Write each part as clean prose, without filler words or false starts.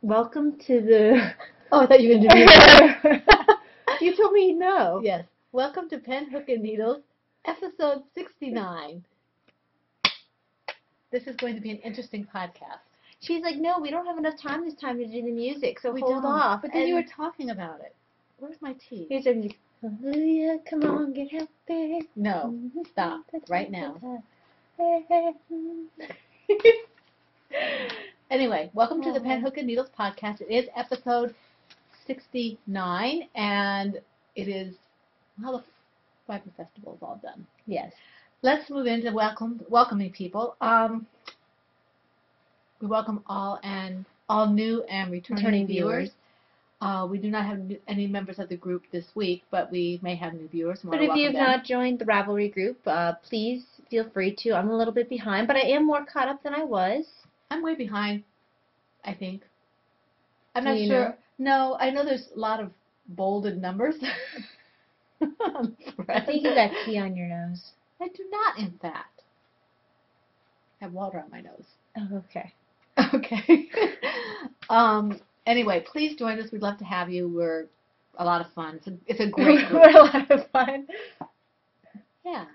Welcome to the... Oh, I thought you were going to do that. You told me no. Yes. Welcome to Pen, Hook, and Needles, episode 69. This is going to be an interesting podcast. She's like, no, we don't have enough time this time to do the music, so hold don't. off. But then you were talking about it. Where's my tea? Here's our music. Hallelujah, come on, get healthy. No, stop right now. Anyway, welcome to the Pen, Hook, and Needles podcast. It is episode 69, and it is, well, the Bible Festival is all done. Yes. Let's move into welcoming people. We welcome all new and returning viewers. We do not have any members of the group this week, but we may have new viewers. But if you have not joined the Ravelry group, please feel free to. I'm a little bit behind, but I am more caught up than I was. I'm way behind, I think. I'm not sure. No, I know there's a lot of bolded numbers. I think you got tea on your nose. I do not, in fact. I have water on my nose. Oh, okay. Okay. Anyway, please join us. We'd love to have you. We're a lot of fun. It's a great group. We're a lot of fun. Yeah.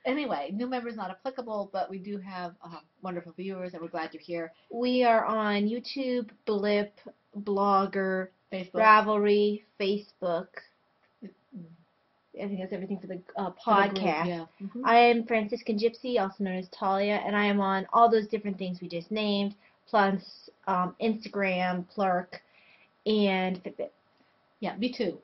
Anyway, new members not applicable, but we do have wonderful viewers, and we're glad you're here. We are on YouTube, Blip, Blogger, Facebook, Ravelry, Facebook. I think that's everything for the podcast. Yeah. Mm-hmm. I am Franciscan Gypsy, also known as Talia, and I am on all those different things we just named, plus Instagram, Plurk, and Fitbit. Yeah, me too.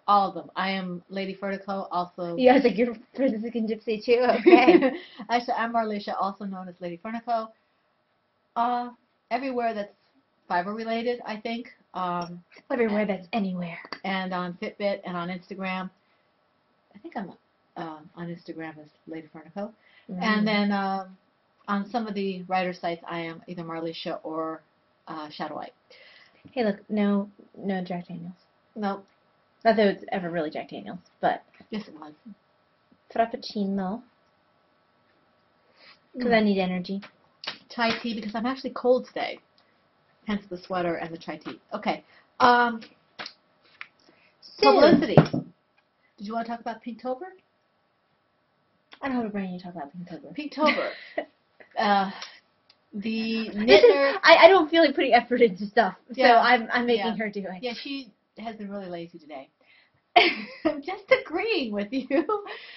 All of them. I am Lady Fertico, also. Yeah, I was like, you're Franciscan Gypsy too? Okay. Actually, I'm Marlisha, also known as Lady Fertico. Everywhere that's fiber related, I think. Everywhere that's anywhere. And on Fitbit and on Instagram. I think I'm on Instagram as Lady Fertico. Mm-hmm. And then on some of the writer sites, I am either Marlisha or Shadow White. Hey, look, no Jack Daniels. Nope. Not that it's ever really Jack Daniels, but... Yes, it was. Frappuccino. Because I need energy. Chai tea, because I'm actually cold today. Hence the sweater and the chai tea. Okay. Publicity. Did you want to talk about Pinktober? I don't have a brain to talk about Pinktober. Pinktober. The knitter... I don't feel like putting effort into stuff, so yeah. I'm making her do it. Yeah, she has been really lazy today. I'm just agreeing with you.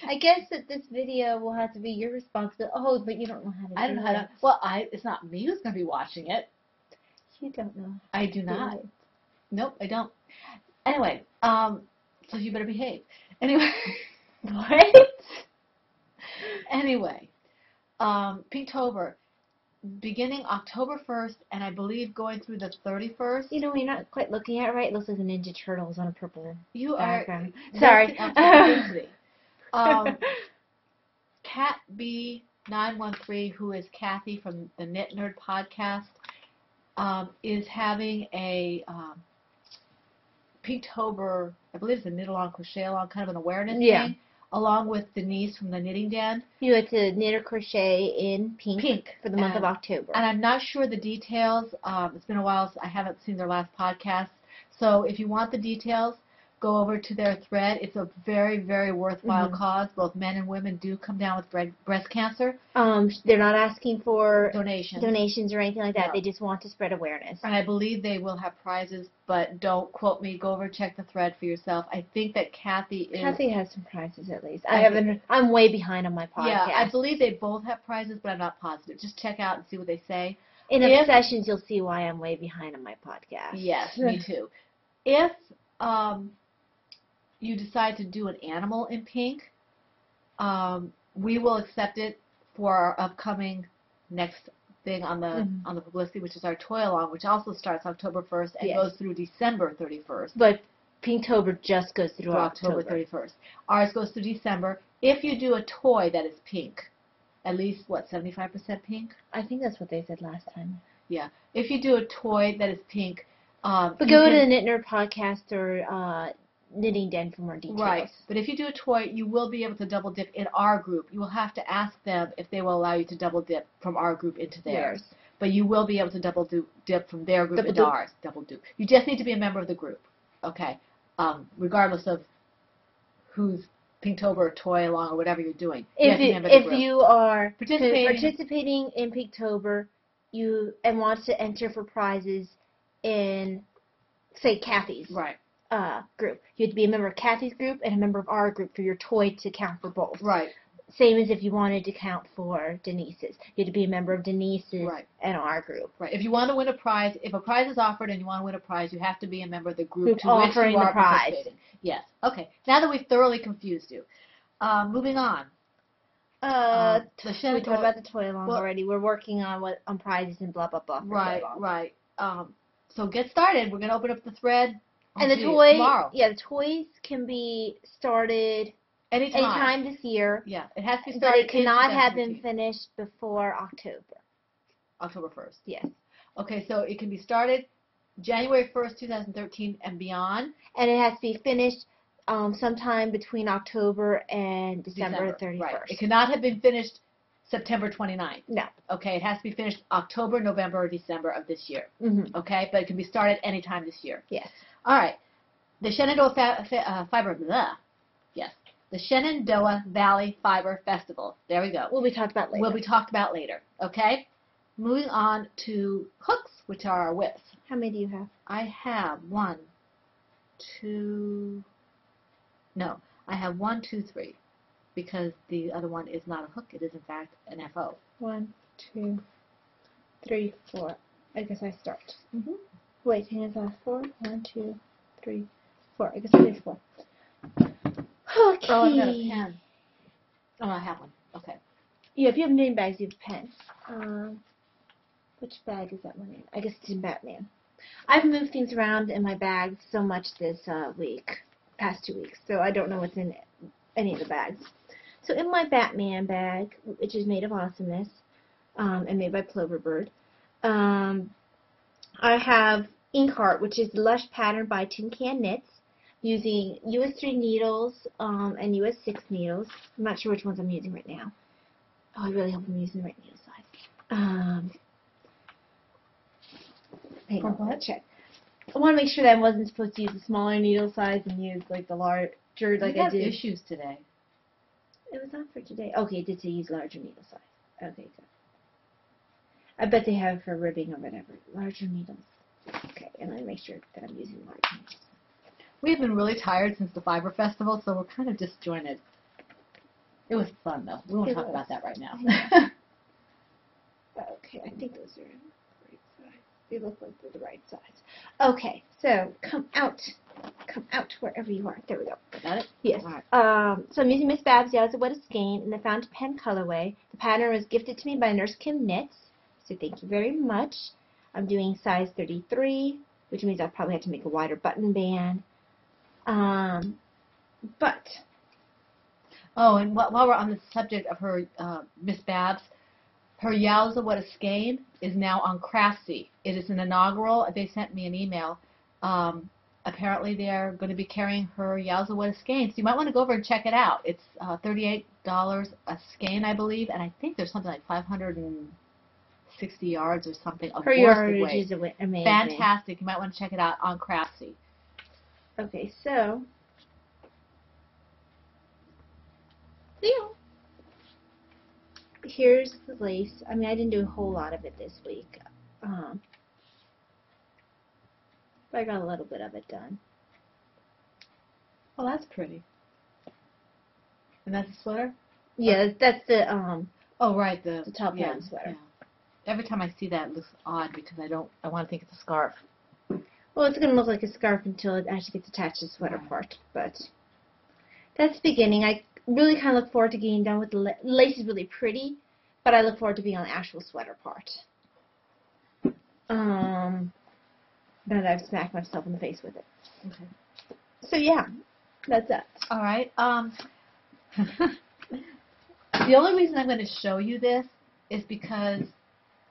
I guess that this video will have to be your responsibility. Oh, but you don't know how to do it. I don't know how to... Well, it's not me who's going to be watching it. You don't know. I do not. Nope, I don't. Anyway, so you better behave. Anyway. What? Anyway, Pinktober. Beginning October 1st, and I believe going through the 31st. You know, when you're not quite looking at it right, it looks like the Ninja Turtles on a purple background. Sorry. Cat B913, who is Kathy from the Knit Nerd podcast, is having a Pinktober, I believe it's a knit along, crochet along, kind of an awareness thing. Along with Denise from the Knitting Den. You had to knit or crochet in pink for the month of October. And I'm not sure the details. It's been a while, so I haven't seen their last podcast. So if you want the details, go over to their thread. It's a very, very worthwhile cause. Both men and women do come down with breast cancer. They're not asking for donations or anything like that. No. They just want to spread awareness. And I believe they will have prizes, but don't quote me. Go over and check the thread for yourself. I think that Kathy has some prizes at least. I'm way behind on my podcast. Yeah, I believe they both have prizes, but I'm not positive. Just check out and see what they say. In Obsessions, you'll see why I'm way behind on my podcast. Yes, me too. If you decide to do an animal in pink, we will accept it for our upcoming next thing on the publicity, which is our toy along, which also starts October 1st and goes through December 31st. But Pinktober just goes through October 31st. Ours goes through December. If you do a toy that is pink, at least, 75% pink? I think that's what they said last time. Yeah. If you do a toy that is pink... but go to the Knit Nerd podcast or Knitting Den for more details. Right. But if you do a toy, you will be able to double dip in our group. You will have to ask them if they will allow you to double dip from our group into theirs. but you will be able to dip from their group Double into dip. ours. Double dip. You just need to be a member of the group, okay? Regardless of who's Pinktober or Toy Along or whatever you're doing. If you are participating in Pinktober, and want to enter for prizes in, say, Kathy's right. Group, you have to be a member of Kathy's group and a member of our group for your toy to count for both. Right. Same as if you wanted to count for Denise's. You have to be a member of Denise's and our group. Right. If you want to win a prize, if a prize is offered and you want to win a prize, you have to be a member of the group to which you are participating. Yes. Okay. Now that we've thoroughly confused you, moving on. We talked about the toy along already. We're working on prizes and blah blah blah. Right. Right. So get started. We're going to open up the thread. And the toys. Tomorrow. Yeah, the toys can be started. Anytime this year. Yeah, it has to be started. But it cannot have been finished before October. October 1st. Yes. Okay, so it can be started January 1st, 2013 and beyond. And it has to be finished sometime between October and December 31st. Right. It cannot have been finished September 29th. No. Okay, it has to be finished October, November, or December of this year. Mm-hmm. Okay, but it can be started anytime this year. Yes. All right. The Shenandoah the Shenandoah Valley Fiber Festival. There we go. Will be talked about later. Okay? Moving on to hooks, which are our whips. How many do you have? I have one, two, three, because the other one is not a hook. It is, in fact, an FO. 1, 2, 3, 4. I guess I start. Mm-hmm. Wait, hang on. 4. 1, 2, 3, 4. I guess I did 4. Okay. Oh, I've got a pen. Oh, I have one. Okay. Yeah, if you have name bags, you have pens. Which bag is that one in? I guess it's in Batman. I've moved things around in my bags so much this past 2 weeks, so I don't know what's in any of the bags. So in my Batman bag, which is made of awesomeness, and made by Ploverbird, I have Inkheart, which is the Lush pattern by Tin Can Knits, using US 3 needles and US 6 needles. I'm not sure which ones I'm using right now. Oh, I really hope I'm using the right needle size. Hang on, let's check. I want to make sure that I wasn't supposed to use the smaller needle size and use like the larger, like I did. We have issues today. It was not for today. Okay, it did say use larger needle size. Okay, good. I bet they have for ribbing or whatever. Larger needles. Okay, and let me make sure that I'm using large needles. We've been really tired since the Fiber Festival, so we're kind of disjointed. It was fun, though. We won't talk about that right now. Okay, I think those are the right size. They look like they're the right size. Okay, so come out wherever you are. There we go. Got it? Yes. Right. So I'm using Miss Babs Yellow What a Skein in the Fountain Pen colorway. The pattern was gifted to me by Nurse Kim Knits, so thank you very much. I'm doing size 33, which means I'll probably have to make a wider button band. But oh, and while we're on the subject of her, Miss Babs, her Yowza What a Skein is now on Craftsy. It is an inaugural. They sent me an email. Apparently, they're going to be carrying her Yowza What a Skein, so you might want to go over and check it out. It's $38 a skein, I believe, and I think there's something like 560 yards or something of her yardage is amazing. Fantastic. You might want to check it out on Craftsy. Okay, so here's the lace. I mean, I didn't do a whole lot of it this week, but I got a little bit of it done. Oh, that's pretty. And that's a sweater? Yeah, that's the oh, right, the top down sweater. Yeah. Every time I see that, it looks odd because I want to think it's a scarf. Well, it's going to look like a scarf until it actually gets attached to the sweater part, but that's the beginning. I really kind of look forward to getting done with the lace. Is really pretty, but I look forward to being on the actual sweater part. Now that I've smacked myself in the face with it. Okay. So yeah, that's it. All right. The only reason I'm going to show you this is because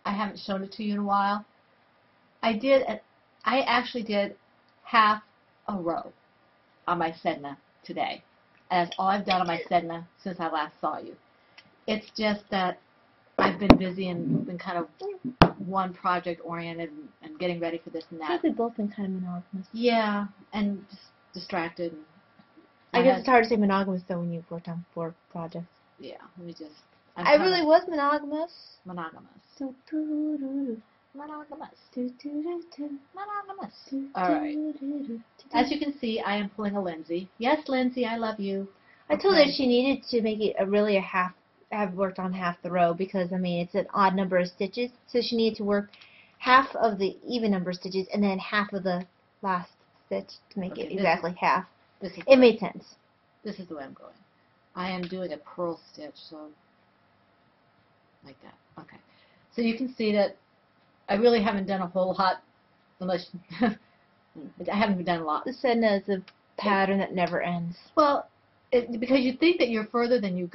I haven't shown it to you in a while. I actually did half a row on my Sedna today. And that's all I've done on my Sedna since I last saw you. It's just that I've been busy and been kind of one project oriented and getting ready for this and I that. think we've both been kind of monogamous. Yeah, and just distracted. I guess it's hard to say monogamous though when you've worked on 4 projects. Yeah, I really was monogamous. Monogamous. All right. As you can see, I am pulling a Lindsay. Yes, Lindsay, I love you. I told her she needed to make it a half, have worked on half the row because, I mean, it's an odd number of stitches. So she needed to work half of the even number of stitches and then half of the last stitch to make it exactly half. It made sense. This is the way I'm going. I am doing a purl stitch, so like that. Okay. So you can see that I really haven't done a whole lot, unless I haven't done a lot. The Sedna is a pattern that never ends. Well, because you think that you're further than you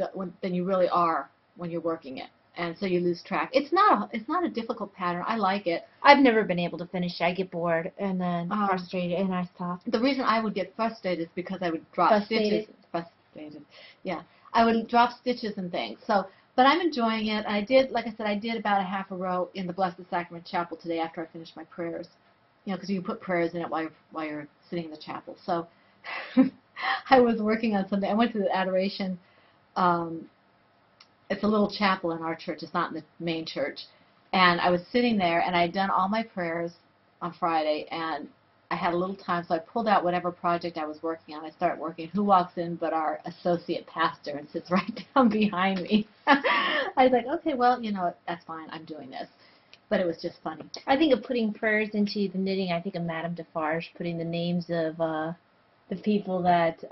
really are when you're working it, and so you lose track. It's not a difficult pattern. I like it. I've never been able to finish it. I get bored and then frustrated, and I stop. The reason I would get frustrated is because I would drop stitches. Frustrated. Yeah, I would drop stitches and things. So, but I'm enjoying it. I did, like I said, I did about a half a row in the Blessed Sacrament Chapel today after I finished my prayers. You know, because you put prayers in it while you're sitting in the chapel. So. I was working on something. I went to the adoration. It's a little chapel in our church. It's not in the main church. And I was sitting there, and I had done all my prayers on Friday, and I had a little time, so I pulled out whatever project I was working on. I started working. Who walks in but our associate pastor and sits right down behind me. I was like, okay, well, you know, that's fine. I'm doing this. But it was just funny. I think of putting prayers into the knitting. I think of Madame Defarge putting the names of the people that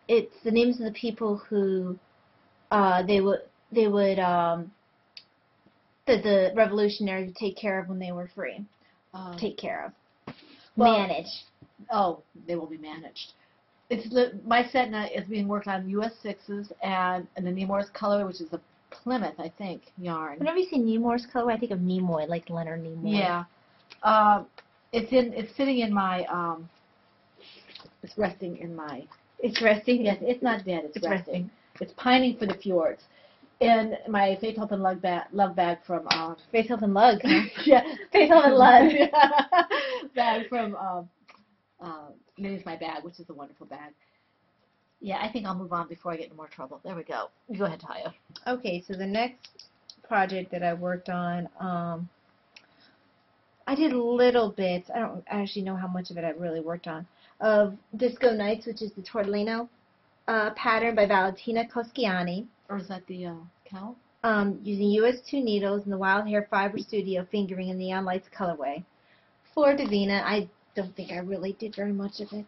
it's the names of the people who the revolutionaries would take care of when they were free. Take care of. Manage. Oh, they will be managed. My Setna is being worked on US 6s and the Nemours color, which is a Plymouth, I think, yarn. Whenever you say Nemours color, I think of Nimoy, like Leonard Nimoy. Yeah. It's sitting in my it's resting in my. It's resting. Yes, it's not dead. It's resting. It's pining for the fjords. And my Faith, Hope, and Love bag from Faith, Hope, and Lug. Huh? Yeah, Faith, Hope, and Lug bag from Minnie's My Bag, which is a wonderful bag. Yeah, I think I'll move on before I get into more trouble. There we go. You go ahead, Taya. Okay, so the next project that I worked on, I did little bits. I don't actually know how much of it I really worked on. Of Disco Nights, which is the Tortellino pattern by Valentina Coschiani. Or is that the cow? Using US 2 needles and the Wild Hair Fiber Studio fingering in Neon Lights colorway. For Davina, I don't think I really did very much of it.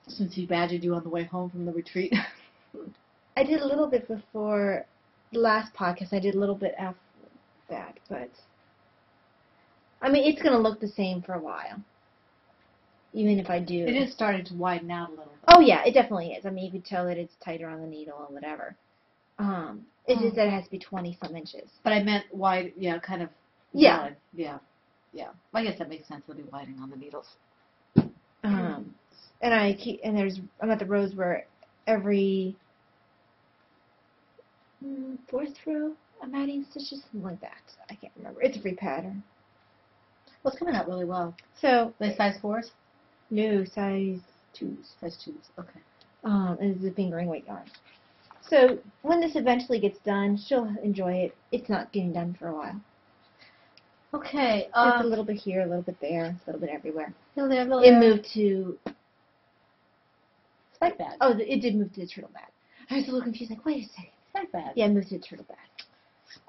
Since he badgered you on the way home from the retreat. I did a little bit before the last podcast. I did a little bit after that, but I mean, it's going to look the same for a while. Even if I do. It is starting to widen out a little bit. Oh, yeah, it definitely is. I mean, you can tell that it's tighter on the needle and whatever. It's just that it has to be 20-some inches. But I meant wide, yeah, kind of. Yeah. Wide. Yeah. Yeah. I guess that makes sense. It'll be widening on the needles. And I'm at the rows where every 4th row I'm adding stitches, something like that. I can't remember. It's a free pattern. Well, it's coming out really well. So, they size 4s? No, size 2s. Size 2s, okay. And it's a fingering weight yarn. So, when this eventually gets done, she'll enjoy it. It's not getting done for a while. Okay. It's a little bit here, a little bit there, a little bit everywhere. It moved to spike bag. Oh, it did move to the turtle bag. I was a little confused, like, wait a second. Spike bag. Yeah, it moved to the turtle bag.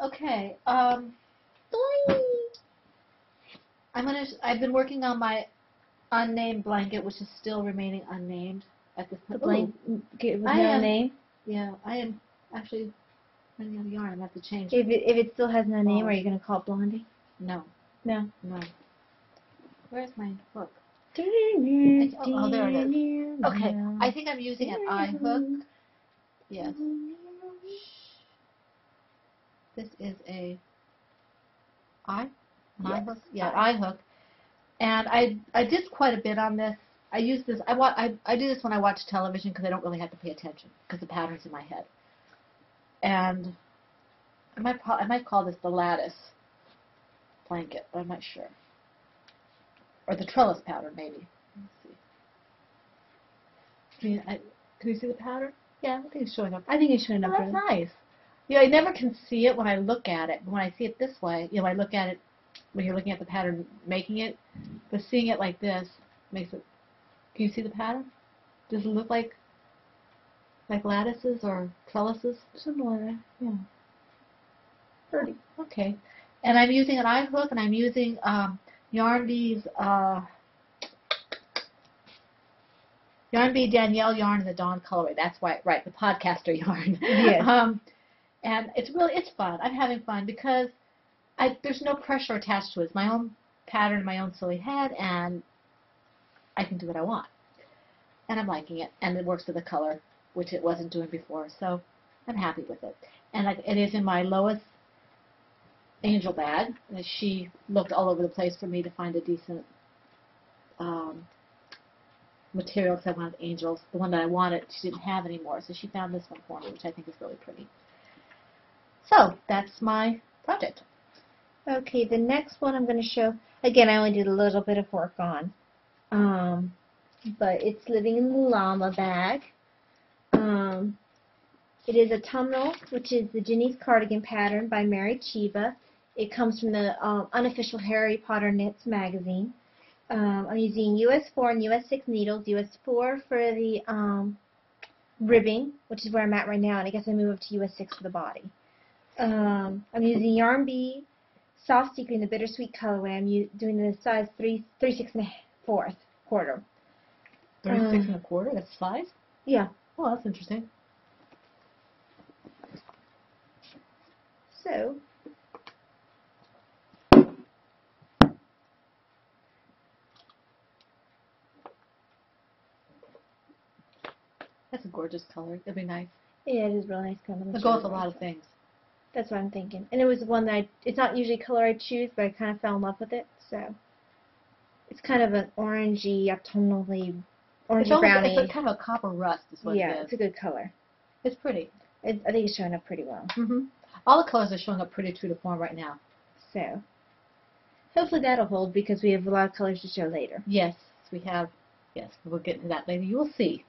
Okay. I've been working on my unnamed blanket, which is still remaining unnamed at this point. The blanket with no name? Yeah, I am actually running out of yarn. I'm going to have to change it. If it still has no name, are you going to call it Blondie? No. No. No. Where's my hook? Oh, there it is. Okay, I think I'm using an eye hook. Yes. This is an eye hook. Yeah, eye hook. And I did quite a bit on this. I use this. I do this when I watch television because I don't really have to pay attention because the pattern's in my head. And I might call this the lattice blanket, but I'm not sure. Or the trellis pattern, maybe. Let's see. Can you see the pattern? Yeah, I think it's showing up. I think it's showing up. Oh, that's nice. You know, I never can see it when I look at it. But when I see it this way, you know, I look at it when you're looking at the pattern making it. But seeing it like this makes it. Can you see the pattern? Does it look like lattices or trellises? Something like that. Yeah. Pretty. Okay. And I'm using an eye hook, and I'm using Yarn Bee's Yarn Bee Danielle yarn in the Dawn colorway. That's why, right? The podcaster yarn. Yes. And it's fun. I'm having fun because there's no pressure attached to it. It's my own pattern, my own silly head, and I can do what I want. And I'm liking it, and it works with the color, which it wasn't doing before. So I'm happy with it. And it is in my Lois Angel bag. And she looked all over the place for me to find a decent material because I wanted angels. The one that I wanted, she didn't have anymore, so she found this one for me, which I think is really pretty. So that's my project. Okay, the next one I'm going to show, again, I only did a little bit of work on, but it's living in the llama bag. It is a tumnel, which is the Ginny's Cardigan pattern by Mary Chiva. It comes from the unofficial Harry Potter Knits magazine. I'm using US 4 and US 6 needles. US 4 for the ribbing, which is where I'm at right now, and I guess I move up to US 6 for the body. I'm using Yarn Bee Soft Secret in the Bittersweet colorway. I'm doing the size 36 1/4 quarter. 36 1/4? That's size? Yeah. Oh, that's interesting. So, that's a gorgeous color. It'll be nice. yeah, it is really nice color. It'll go with a lot of things. That's what I'm thinking. And it was one that it's not usually a color I choose, but I kind of fell in love with it. So it's kind of an orangey, autumnally, orangey browny. It's kind of a copper rust is what it is. Yeah, it's a good color. It's pretty. I think it's showing up pretty well. All the colors are showing up pretty true to form right now. So hopefully that'll hold because we have a lot of colors to show later. Yes, we have. Yes, we'll get into that later. You will see.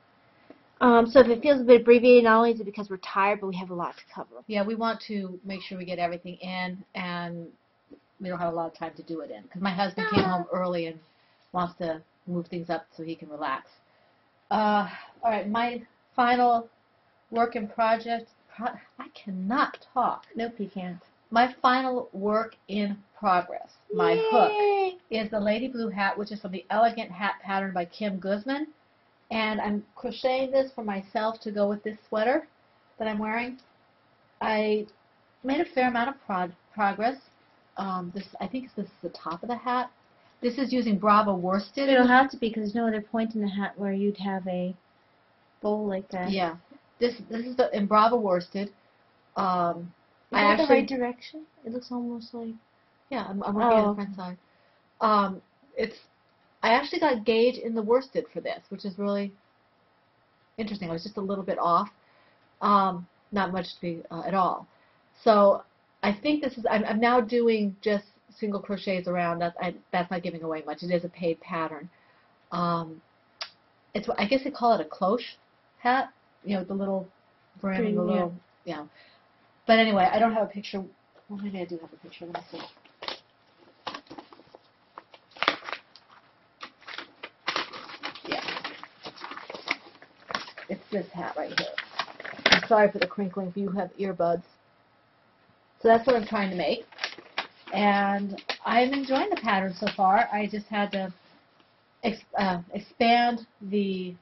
So if it feels a bit abbreviated, not only is it because we're tired, but we have a lot to cover. Yeah, we want to make sure we get everything in, and we don't have a lot of time to do it in. Because my husband came home early and wants to move things up so he can relax. All right, my final work in project. I cannot talk. Nope, you can't. My final work in progress. My hook is the Lady Blue hat, which is from the Elegant Hat pattern by Kim Guzman. And I'm crocheting this for myself to go with this sweater that I'm wearing. I made a fair amount of progress. I think this is the top of the hat. This is using Bravo worsted. It'll have to be because there's no other point in the hat where you'd have a bowl like that. Yeah. This is in Bravo worsted. Is that the right direction? It looks almost like... Yeah, I'm working on the front side. I actually got gauge in the worsted for this, which is really interesting. I was just a little bit off. Not much to be at all. So I think this is, I'm now doing just single crochets around. That's not giving away much. It is a paid pattern. I guess they call it a cloche hat. You know, the little brim and the little, yeah. But anyway, I don't have a picture. Well, maybe I do have a picture. Let me see. It's this hat right here. I'm sorry for the crinkling if you have earbuds. So that's what I'm trying to make. And I'm enjoying the pattern so far. I just had to expand the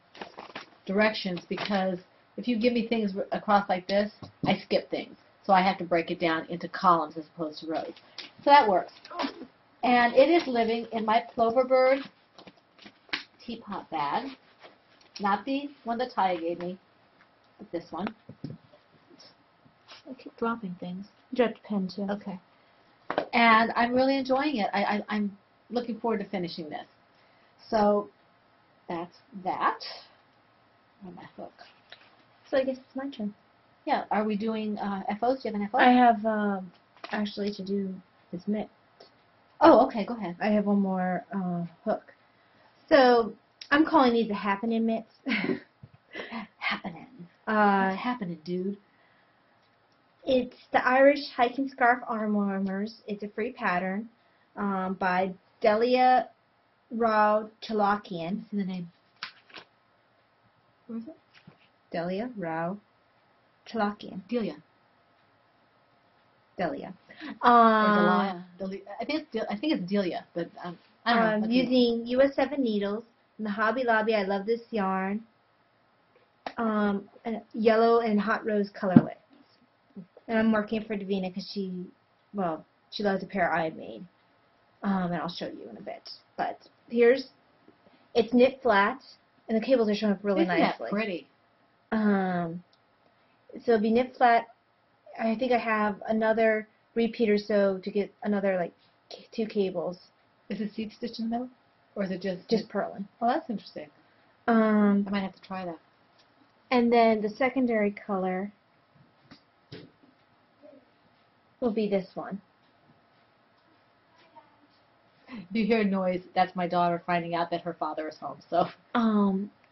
directions because if you give me things across like this, I skip things. So I have to break it down into columns as opposed to rows. So that works. And it is living in my Ploverbird teapot bag. Not the one that Taya gave me, but this one. I keep dropping things. You dropped a pen too. Okay. And I'm really enjoying it. I'm looking forward to finishing this. So that's that. On my hook. So I guess it's my turn. Yeah, are we doing FOs? Do you have an FO? I have actually to do this mitt. Oh, okay, go ahead. I have one more hook. So I'm calling these the happening mitts. Happening. What's happening, dude? It's the Irish Hiking Scarf Arm Warmers. It's a free pattern by Delia Rao Chalakian. See the name. Who is it? Delia Rao Chalakian. Delia. Delia. Or Delia. I think it's Delia, but I don't know. Using US 7 needles. In the Hobby Lobby, I love this yarn. Yellow and hot rose colorways. And I'm working for Davina because she loves a pair I made. And I'll show you in a bit. But it's knit flat, and the cables are showing up really nicely. Isn't that pretty? So it'll be knit flat. I think I have another repeat or so to get another like 2 cables. Is it seed stitch in the middle, or is it just purling? Oh, that's interesting. I might have to try that. And then the secondary color will be this one. If you hear noise, that's my daughter finding out that her father is home. So.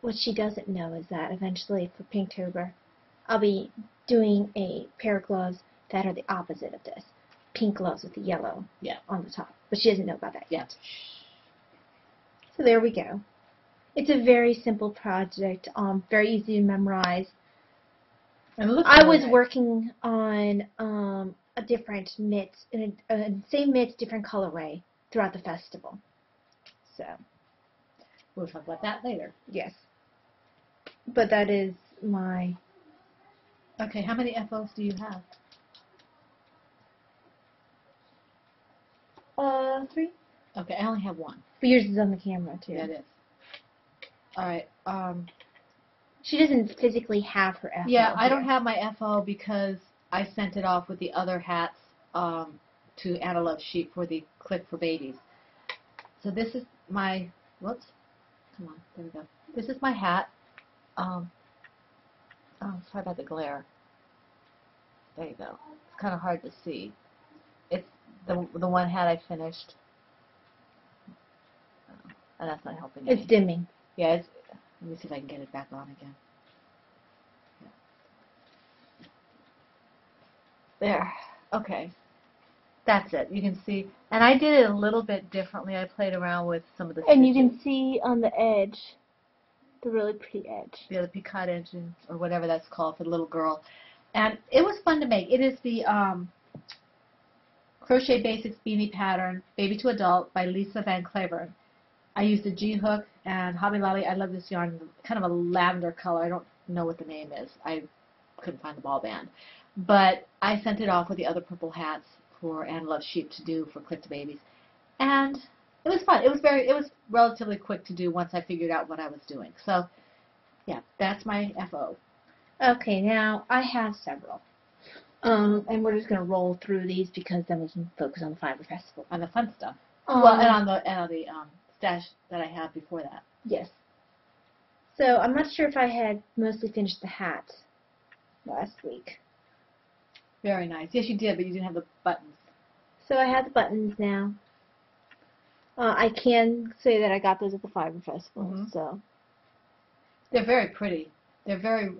What she doesn't know is that eventually for Pinktober, I'll be doing a pair of gloves that are the opposite of this. Pink gloves with the yellow on the top. But she doesn't know about that yet. So there we go. It's a very simple project, very easy to memorize. I was working on a different mitt, same mitt, different colorway throughout the festival. So we'll talk about that later. Yes. But that is my... Okay, how many FOs do you have? 3. Okay, I only have 1. But yours is on the camera, too. Yeah, it is. All right. She doesn't physically have her FO. Yeah, I don't have my FO because I sent it off with the other hats to Anna Love Sheep for the Click for Babies. So this is my, whoops, come on, there we go. This is my hat. Oh, sorry about the glare. There you go. It's kind of hard to see. It's the one hat I finished. And that's not helping me. It's dimming. Yeah, let me see if I can get it back on again. There. Okay. That's it. You can see. And I did it a little bit differently. I played around with some of the stitches. And you can see on the edge, the really pretty edge. Yeah, the picot edge, or whatever that's called for the little girl. And it was fun to make. It is the Crochet Basics Beanie Pattern, Baby to Adult by Lisa Van Cleveren. I used a G-hook and Hobby Lobby. I love this yarn, kind of a lavender color. I don't know what the name is. I couldn't find the ball band. But I sent it off with the other purple hats for Anna Love Sheep to do for Click to Babies. And it was fun. It was relatively quick to do once I figured out what I was doing. So, yeah, that's my FO. Okay, now I have several. And we're just going to roll through these because then we can focus on the Fiber Festival. On the fun stuff. Well, and on the stash that I have before that. Yes. So I'm not sure if I had mostly finished the hat last week. Very nice. Yes, you did, but you didn't have the buttons. So I have the buttons now. I can say that I got those at the Fiber Festival. So they're very pretty. They're very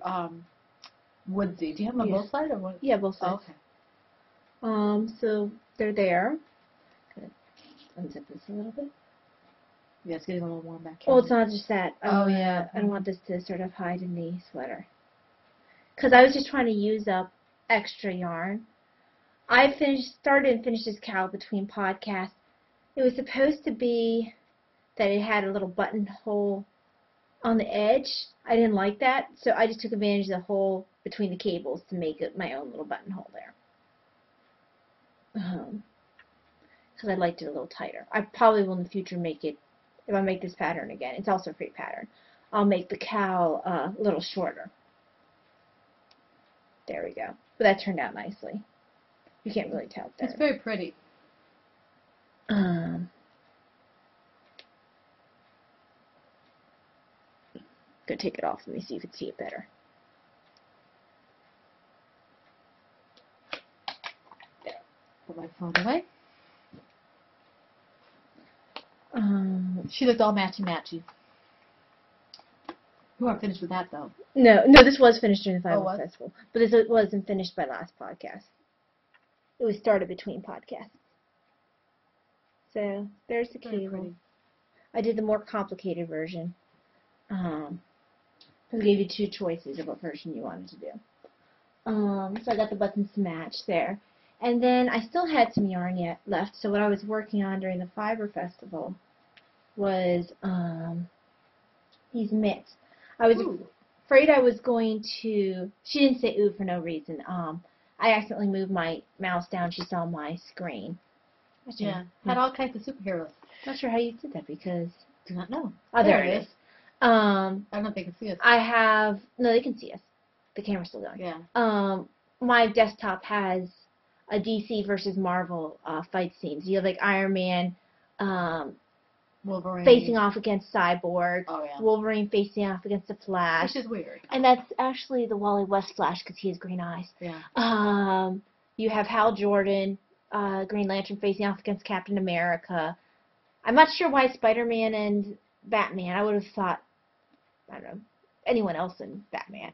woodsy. Do you have them on both sides or what? Yeah, both sides. Oh, okay. So they're there. Unzip this a little bit. Yeah, it's getting a little warm back here. Well, it's not just that. Yeah. I don't want this to sort of hide in the sweater. Because I was just trying to use up extra yarn. I started and finished this cowl between podcasts. It was supposed to be that it had a little buttonhole on the edge. I didn't like that, so I just took advantage of the hole between the cables to make it my own little buttonhole there. Because I liked it a little tighter. I probably will in the future make it, if I make this pattern again, it's also a free pattern, I'll make the cowl a little shorter. There we go. But that turned out nicely. You can't really tell there. It's very pretty. going to take it off. Let me see if you can see it better. There. Put my phone away. She looked all matchy-matchy. You weren't finished with that, though. No, this was finished during the Fiber Festival. But this wasn't finished by last podcast. It was started between podcasts. So, there's the cable. I did the more complicated version. I gave you 2 choices of what version you wanted to do. So I got the buttons to match there. And then I still had some yarn left, so what I was working on during the Fiber Festival was these mitts. I was afraid I was going to... She didn't say ooh for no reason. I accidentally moved my mouse down. She saw my screen. Yeah, had all kinds of superheroes. Not sure how you did that because... Do not know. Oh, there it is. I don't know if they can see us. I have... No, they can see us. The camera's still going. Yeah. My desktop has a DC versus Marvel fight scenes. You have like Iron Man Wolverine facing off against Cyborg. Oh, yeah. Wolverine facing off against the Flash. Which is weird. And that's actually the Wally West Flash because he has green eyes. Yeah. You have Hal Jordan, Green Lantern facing off against Captain America. I'm not sure why Spider-Man and Batman. I would have thought, I don't know, anyone else than Batman.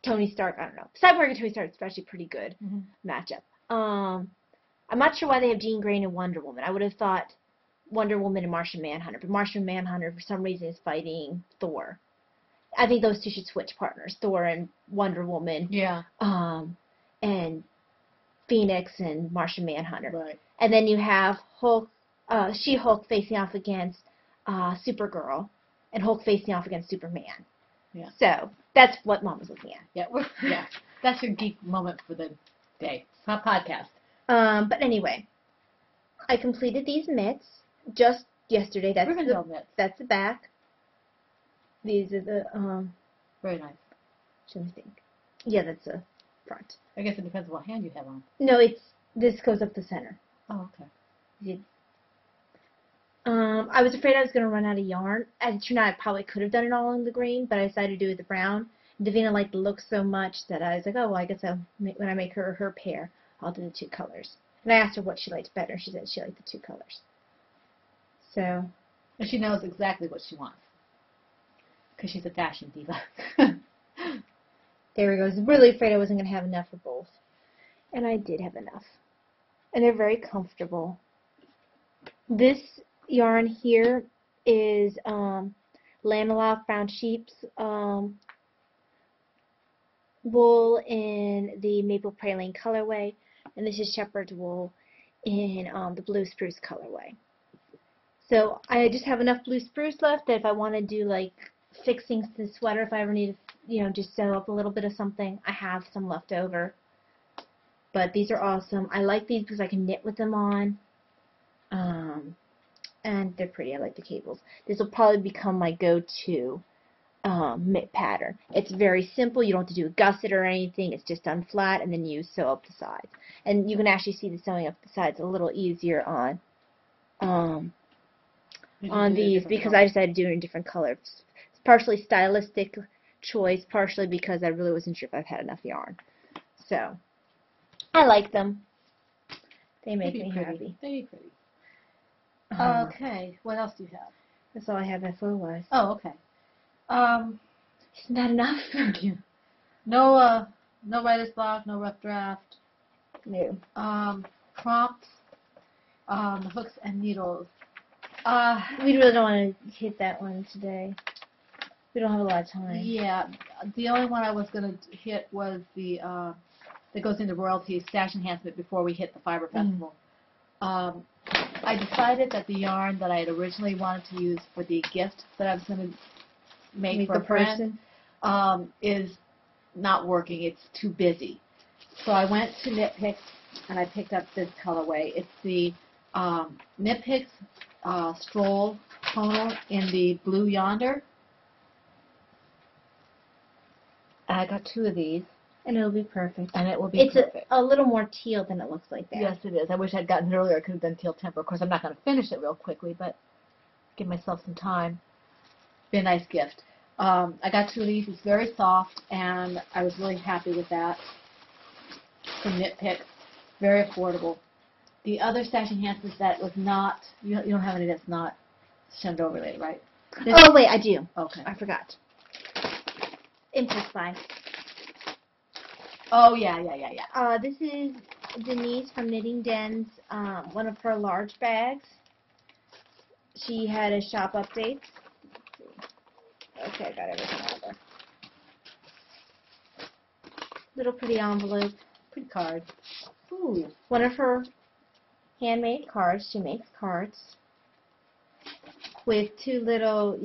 Tony Stark, I don't know. Cyborg and Tony Stark is actually a pretty good matchup. I'm not sure why they have Jean Grey and Wonder Woman. I would have thought Wonder Woman and Martian Manhunter, but Martian Manhunter for some reason is fighting Thor. I think those two should switch partners, Thor and Wonder Woman. Yeah. And Phoenix and Martian Manhunter. Right. And then you have Hulk, She-Hulk facing off against Supergirl, and Hulk facing off against Superman. Yeah. So that's what Mom was looking at. Yeah. That's your geek moment for the day. It's not podcast. But anyway, I completed these mitts just yesterday. That's Rivendell mitts. That's the back. These are the Very nice. Let me think. Yeah, that's the front. I guess it depends on what hand you have on. No, this goes up the center. Oh, okay. Yeah. I was afraid I was going to run out of yarn. As it turned out, I probably could have done it all in the green, but I decided to do it with the brown. Davina liked the look so much that I was like, oh, well, I guess when I make her pair, I'll do the 2 colors. And I asked her what she liked better. She said she liked the 2 colors. So. And she knows exactly what she wants. Because she's a fashion diva. There we go. I was really afraid I wasn't going to have enough for both. And I did have enough. And they're very comfortable. This yarn here is Lanolin Brown Sheep's wool in the Maple Praline colorway. And this is Shepherd's wool in the Blue Spruce colorway. So I just have enough Blue Spruce left that if I want to do like fixing the sweater, if I ever need to, just sew up a little bit of something, I have some left over. But these are awesome. I like these because I can knit with them on. And they're pretty. I like the cables. This will probably become my go-to mitt pattern. It's very simple. You don't have to do a gusset or anything. It's just done flat, and then you sew up the sides. And you can actually see the sewing up the sides a little easier on these because I decided to do it in different colors. It's partially stylistic choice, partially because I really wasn't sure if I've had enough yarn. So I like them. They make me happy. They're pretty. Okay, what else do you have? That's all I have FO-wise. Oh, okay. Isn't that enough? No writer's block, no rough draft. No. Prompts, hooks and needles. We really don't want to hit that one today. We don't have a lot of time. Yeah, the only one I was going to hit was the that goes into royalties, stash enhancement before we hit the Fiber Festival. I decided that the yarn that I had originally wanted to use for the gift that I was going to make for a friend is not working. It's too busy. So I went to Knit Picks and I picked up this colorway. It's the Knit Picks Stroll Tonal in the Blue Yonder. I got 2 of these. And it'll be perfect. And it will be perfect. It's a little more teal than it looks like there. Yes, it is. I wish I'd gotten it earlier. I could have done teal temper. Of course, I'm not going to finish it real quickly, but give myself some time. be a nice gift. I got 2 of these. It's very soft, and I was really happy with that. Some knit picks, very affordable. The other stash enhancements that was not, you don't have any that's not Shenandoah related, right? Oh, wait, I do. Okay. I forgot. Impulse buy. Oh, yeah. This is Denise from Knitting Den's, one of her large bags. She had a shop update. Okay, I got everything out of there. Little pretty envelope. Pretty card. Ooh. One of her handmade cards. She makes cards with 2 little,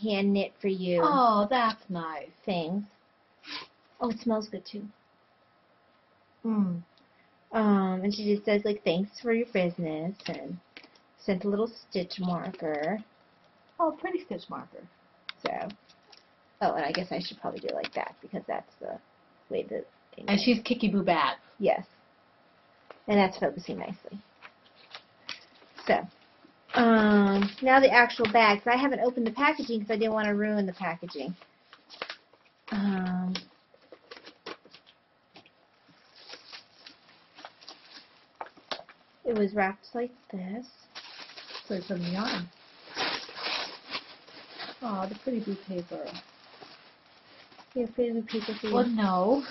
hand knit for you Oh, that's nice. things. Oh, it smells good too. Mm. And she just says like thanks for your business and sent a little stitch marker. Oh, pretty stitch marker. So, and I guess I should probably do it like that because that's the way the thing And is. she's Kicky Boo Bad. Yes. And that's focusing nicely. So, now the actual bag. So I haven't opened the packaging because I didn't want to ruin the packaging. It was wrapped like this. So it's some yarn. Oh, the pretty blue paper. You have pretty paper for you. Well, no.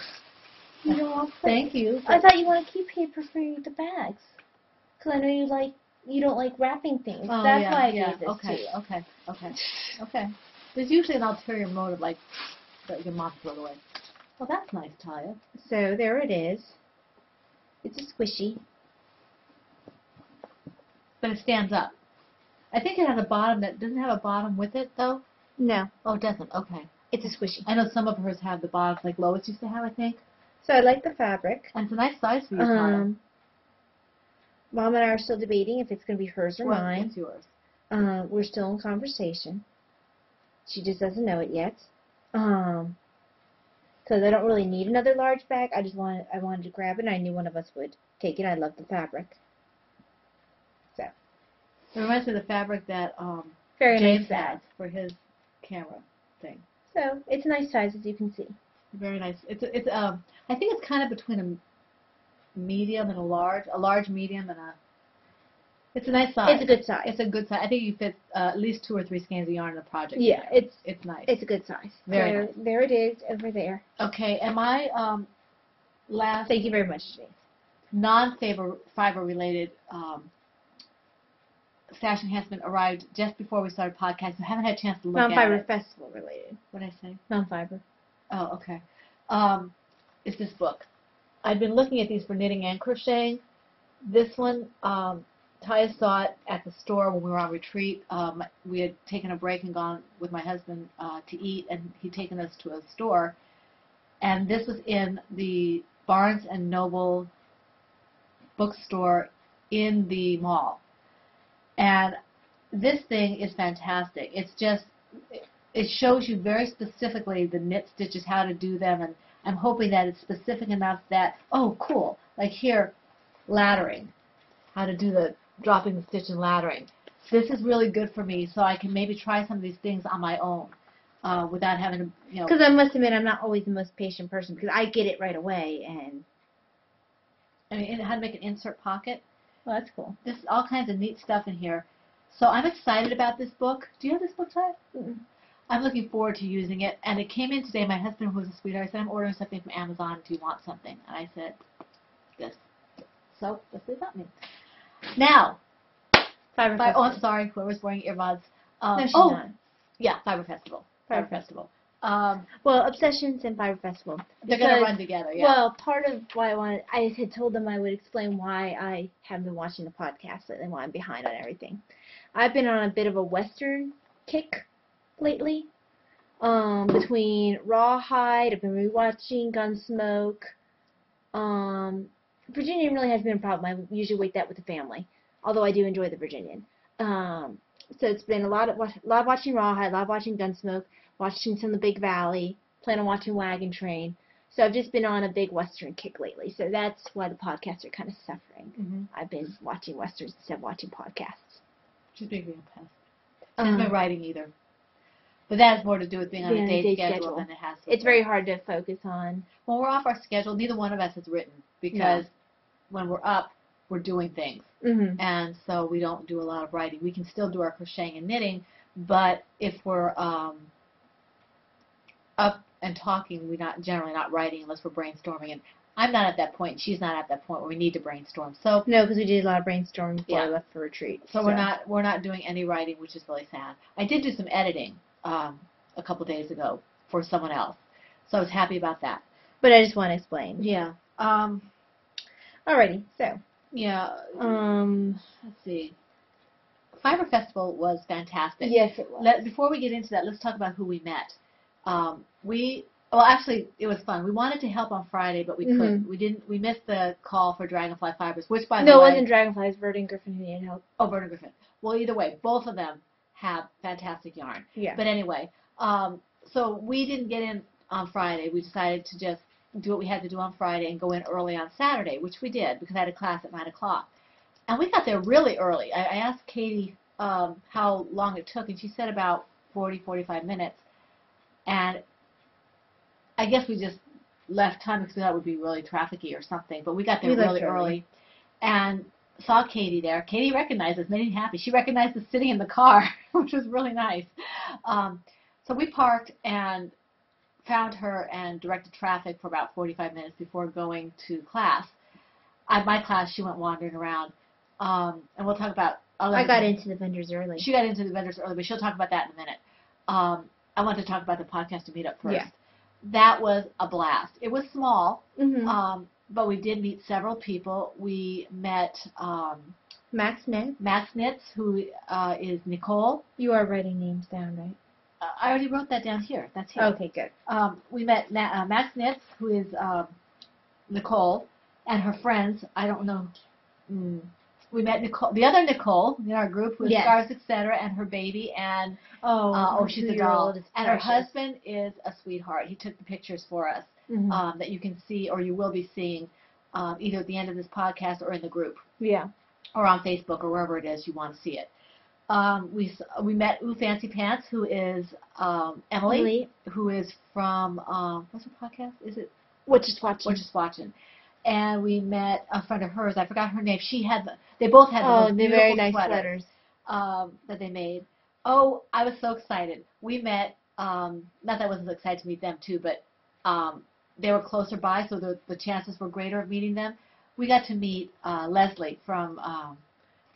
You don't want Thank you. I thought you want to keep paper for the bags. Because I know you don't like wrapping things. Oh, That's yeah, why I yeah. gave this to you. Okay. There's usually an ulterior motive, like that your mom threw it away. Well, that's nice, Talia. So there it is. It's a squishy. But it stands up. I think it has a bottom that doesn't have a bottom with it, though. No, Oh, it doesn't. Okay. it's a squishy. I know some of hers have the bottoms, like Lois used to have, I think. So I like the fabric. And it's a nice size for you, Talia. Mom and I are still debating if it's going to be hers or mine. It's yours. We're still in conversation. She just doesn't know it yet. Because I don't really need another large bag. I wanted to grab it, and I knew one of us would take it. I love the fabric. So. It reminds me of the fabric that Very James nice bag. has for his camera thing. So it's a nice size, as you can see. Very nice. It's I think it's kind of between a medium and a large medium and a. It's a nice size. It's a good size. It's a good size. I think you fit at least 2 or 3 skeins of yarn in the project. Yeah, it's nice. It's a good size. Very nice. There it is over there. Okay, and my last Thank you very much, Denise. non-fiber related stash enhancement arrived just before we started podcasting. I haven't had a chance to look at it. Non-fiber festival related. What did I say? Non-fiber. Oh, okay. It's this book. I've been looking at these for knitting and crocheting. This one, Taya saw it at the store when we were on retreat. We had taken a break and gone with my husband to eat, and he'd taken us to a store. And this was in the Barnes & Noble bookstore in the mall. And this thing is fantastic. It's just, it shows you very specifically the knit stitches, how to do them, and I'm hoping that it's specific enough that, oh, cool, like here, laddering, how to do the dropping the stitch and laddering. This is really good for me, so I can maybe try some of these things on my own without having to, Because I must admit, I'm not always the most patient person, because I get it right away, and... I mean, how to make an insert pocket. Well, that's cool. There's all kinds of neat stuff in here. So I'm excited about this book. Do you have this book, Ty? Mm-mm. I'm looking forward to using it. And it came in today. My husband, who's a sweetheart, said, I'm ordering something from Amazon. Do you want something? And I said, yes. So that's what that means. Now, Fiber oh, I'm Festival. sorry. Whoever's wearing earbuds. No, she's not. Yeah, Fiber Festival. Fiber Festival. Um, Well, Obsessions and Fiber Festival. they're going to run together, yeah. Well, part of why I had told them I would explain why I haven't been watching the podcast lately, why I'm behind on everything. I've been on a bit of a Western kick lately. Between Rawhide, I've been rewatching Gunsmoke. Virginian really hasn't been a problem. I usually wait that with the family, although I do enjoy the Virginian. So it's been a lot of watching Rawhide, a lot of watching Gunsmoke, watching some of the Big Valley, plan on watching Wagon Train. So I've just been on a big Western kick lately. So that's why the podcasts are kind of suffering. Mm-hmm. I've been watching Westerns instead of watching podcasts. She's being real past. She hasn't been writing either. But that has more to do with being on Being a on a day day schedule schedule. than it has to. It's very hard to focus on. When we're off our schedule, neither one of us is written because when we're up, we're doing things. Mm-hmm. And so we don't do a lot of writing. We can still do our crocheting and knitting, but if we're up and talking, we're generally not writing unless we're brainstorming. And I'm not at that point. She's not at that point where we need to brainstorm. So no, because we did a lot of brainstorming before we left for retreat. So we're not doing any writing, which is really sad. I did do some editing a couple days ago for someone else, so I was happy about that. But I just want to explain. Yeah. Alrighty. So. Yeah. Let's see. Fiber Festival was fantastic. Yes, it was. Before we get into that, let's talk about who we met. Well, actually, it was fun. We wanted to help on Friday, but we couldn't. We missed the call for Dragonfly Fibers, which, by the way... No, it wasn't Dragonfly. It was Bird and Griffin who needed help. Oh, Bird and Griffin. Well, either way, both of them have fantastic yarn. Yeah. But anyway, so we didn't get in on Friday. We decided to just do what we had to do on Friday and go in early on Saturday, which we did because I had a class at 9 o'clock. And we got there really early. I asked Katie how long it took, and she said about 40, 45 minutes. And I guess we just left time because we thought it would be really trafficy or something. But we got there really early and saw Katie there. Katie recognized us, made me happy. She recognized us sitting in the car, which was really nice. So we parked and found her and directed traffic for about 45 minutes before going to class. My class, she went wandering around. And we'll talk about... I got into the vendors early. She got into the vendors early, but she'll talk about that in a minute. I want to talk about the podcast and meetup first. Yeah. That was a blast. It was small, but we did meet several people. We met Max Knits, who is Nicole. You are writing names down, right? I already wrote that down here. That's here. Okay, good. We met Max Knits, who is Nicole, and her friends. I don't know. We met Nicole, the other Nicole in our group, who is Scars, Etc., and her baby, and she's a doll. And her husband is a sweetheart. He took the pictures for us that you can see, or you will be seeing, either at the end of this podcast or in the group. Yeah. Or on Facebook or wherever it is you want to see it. We met Ooh Fancy Pants, who is Emily, who is from what's her podcast? Is it What Just Watching? What Just Watching. And we met a friend of hers. I forgot her name. They both had the most beautiful very nice sweaters that they made. Oh, I was so excited. We met. Not that I wasn't excited to meet them too, but they were closer by, so the chances were greater of meeting them. We got to meet Leslie from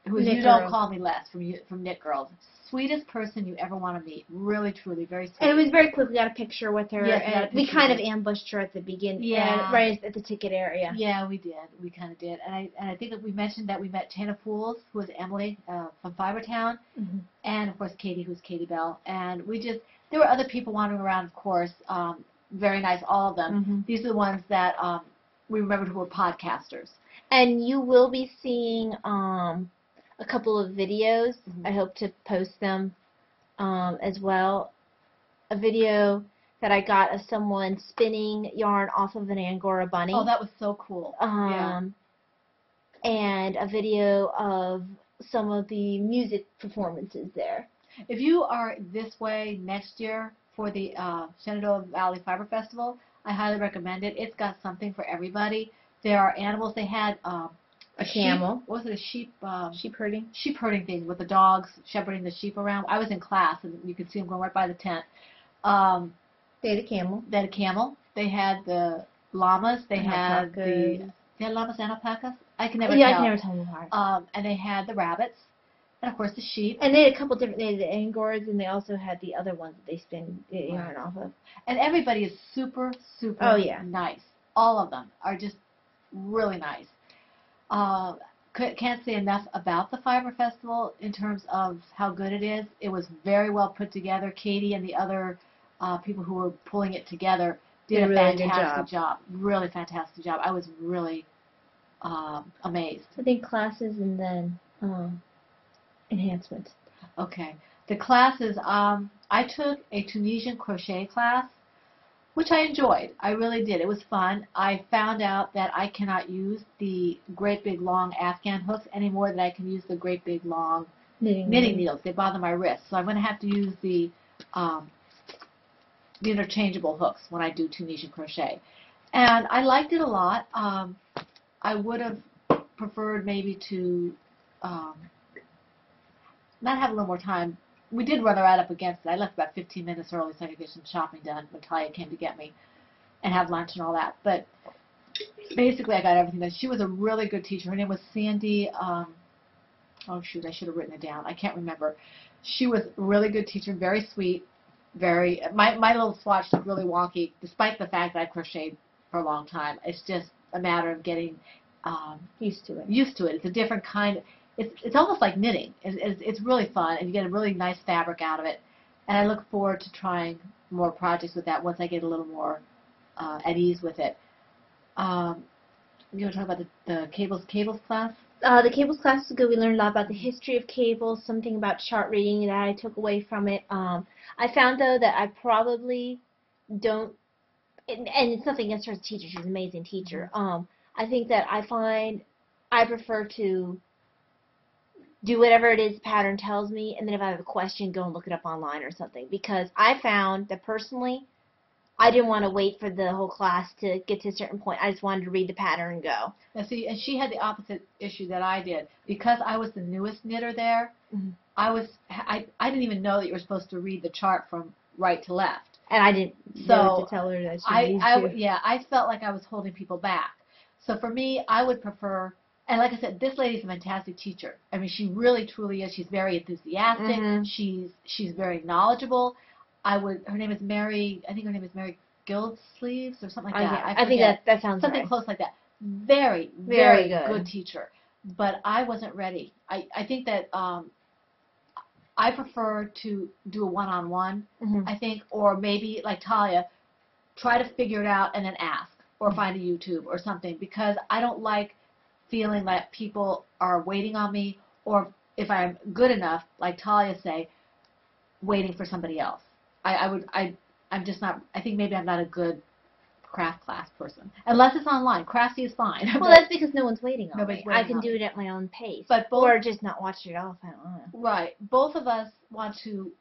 who is You Don't Call Me Les from Knit Girls. Sweetest person you ever want to meet. Really, truly, very sweet. And it was very quick. We got a picture with her. Yes, and we kind of ambushed her at the beginning. Yeah. Right at the ticket area. Yeah, we did. We kind of did. And I think that we mentioned that we met Tana Fools, who is Emily from Fibertown, and of course Katie, who's Katie Bell. And there were other people wandering around, of course. Very nice, all of them. These are the ones that we remembered who were podcasters. And you will be seeing a couple of videos. I hope to post them as well. A video that I got of someone spinning yarn off of an Angora bunny. Oh, that was so cool. And a video of some of the music performances there. If you are this way next year for the Shenandoah Valley Fiber Festival, I highly recommend it. It's got something for everybody. There are animals. They had a camel. Sheep, was it a sheep? Sheep herding. Sheep herding thing with the dogs shepherding the sheep around. I was in class, and you could see them going right by the tent. They had a camel. They had a camel. They had the llamas. They had llamas and alpacas. I can never tell. I can never tell them apart. And they had the rabbits, and of course the sheep. And they had a couple different. They had the Angoras, and they also had the other ones that they spin yarn off of. And everybody is super, super nice. All of them are just really nice. Can't say enough about the Fiber Festival in terms of how good it is. It was very well put together. Katie and the other people who were pulling it together did a fantastic job. Really fantastic job. I was really amazed. I think classes and then enhancements. Okay. The classes, I took a Tunisian crochet class, which I enjoyed. I really did. It was fun. I found out that I cannot use the great big long Afghan hooks any more than I can use the great big long knitting needles. They bother my wrists. So I'm going to have to use the the interchangeable hooks when I do Tunisian crochet. And I liked it a lot. I would have preferred maybe to not have a little more time. We did run right up against it. I left about 15 minutes early so I could get some shopping done when Talia came to get me and have lunch and all that. But basically, I got everything done. She was a really good teacher. Her name was Sandy. Oh, shoot, I should have written it down. I can't remember. She was a really good teacher, very sweet, very... My little swatch looked really wonky, despite the fact that I crocheted for a long time. It's just a matter of getting used to it. It's a different kind. It's almost like knitting. It's really fun, and you get a really nice fabric out of it. And I look forward to trying more projects with that once I get a little more at ease with it. You want to talk about the cables class? The cables class was good. We learned a lot about the history of cables, something about chart reading that I took away from it. I found, though, that I probably don't, and it's nothing against her as a teacher. She's an amazing teacher. I think that I prefer to do whatever it is the pattern tells me, and then if I have a question, go and look it up online or something. Because I found that personally, I didn't want to wait for the whole class to get to a certain point. I just wanted to read the pattern and go. Now, see, and she had the opposite issue that I did. Because I was the newest knitter there, I didn't even know that you were supposed to read the chart from right to left. And I didn't know to tell her that she needs to. Yeah, I felt like I was holding people back. So for me, I would prefer, and like I said, this lady's a fantastic teacher. I mean, she really, truly is. She's very enthusiastic. She's very knowledgeable. Her name is Mary, I think her name is Mary Gildsleeves or something like that. I think that sounds something right. close like that. Very, very good teacher. But I wasn't ready. I think that I prefer to do a one-on-one, I think, or maybe, like Talia, try to figure it out and then ask, or find a YouTube or something, because I don't like feeling like people are waiting on me, or if I'm good enough, like Talia say, waiting for somebody else. I'm just not, I think maybe I'm not a good craft class person. Unless it's online. Crafty is fine. Well, that's because no one's waiting on me. I can do me. it at my own pace. But or just not watch it all if I don't want to. Right. Both of us want to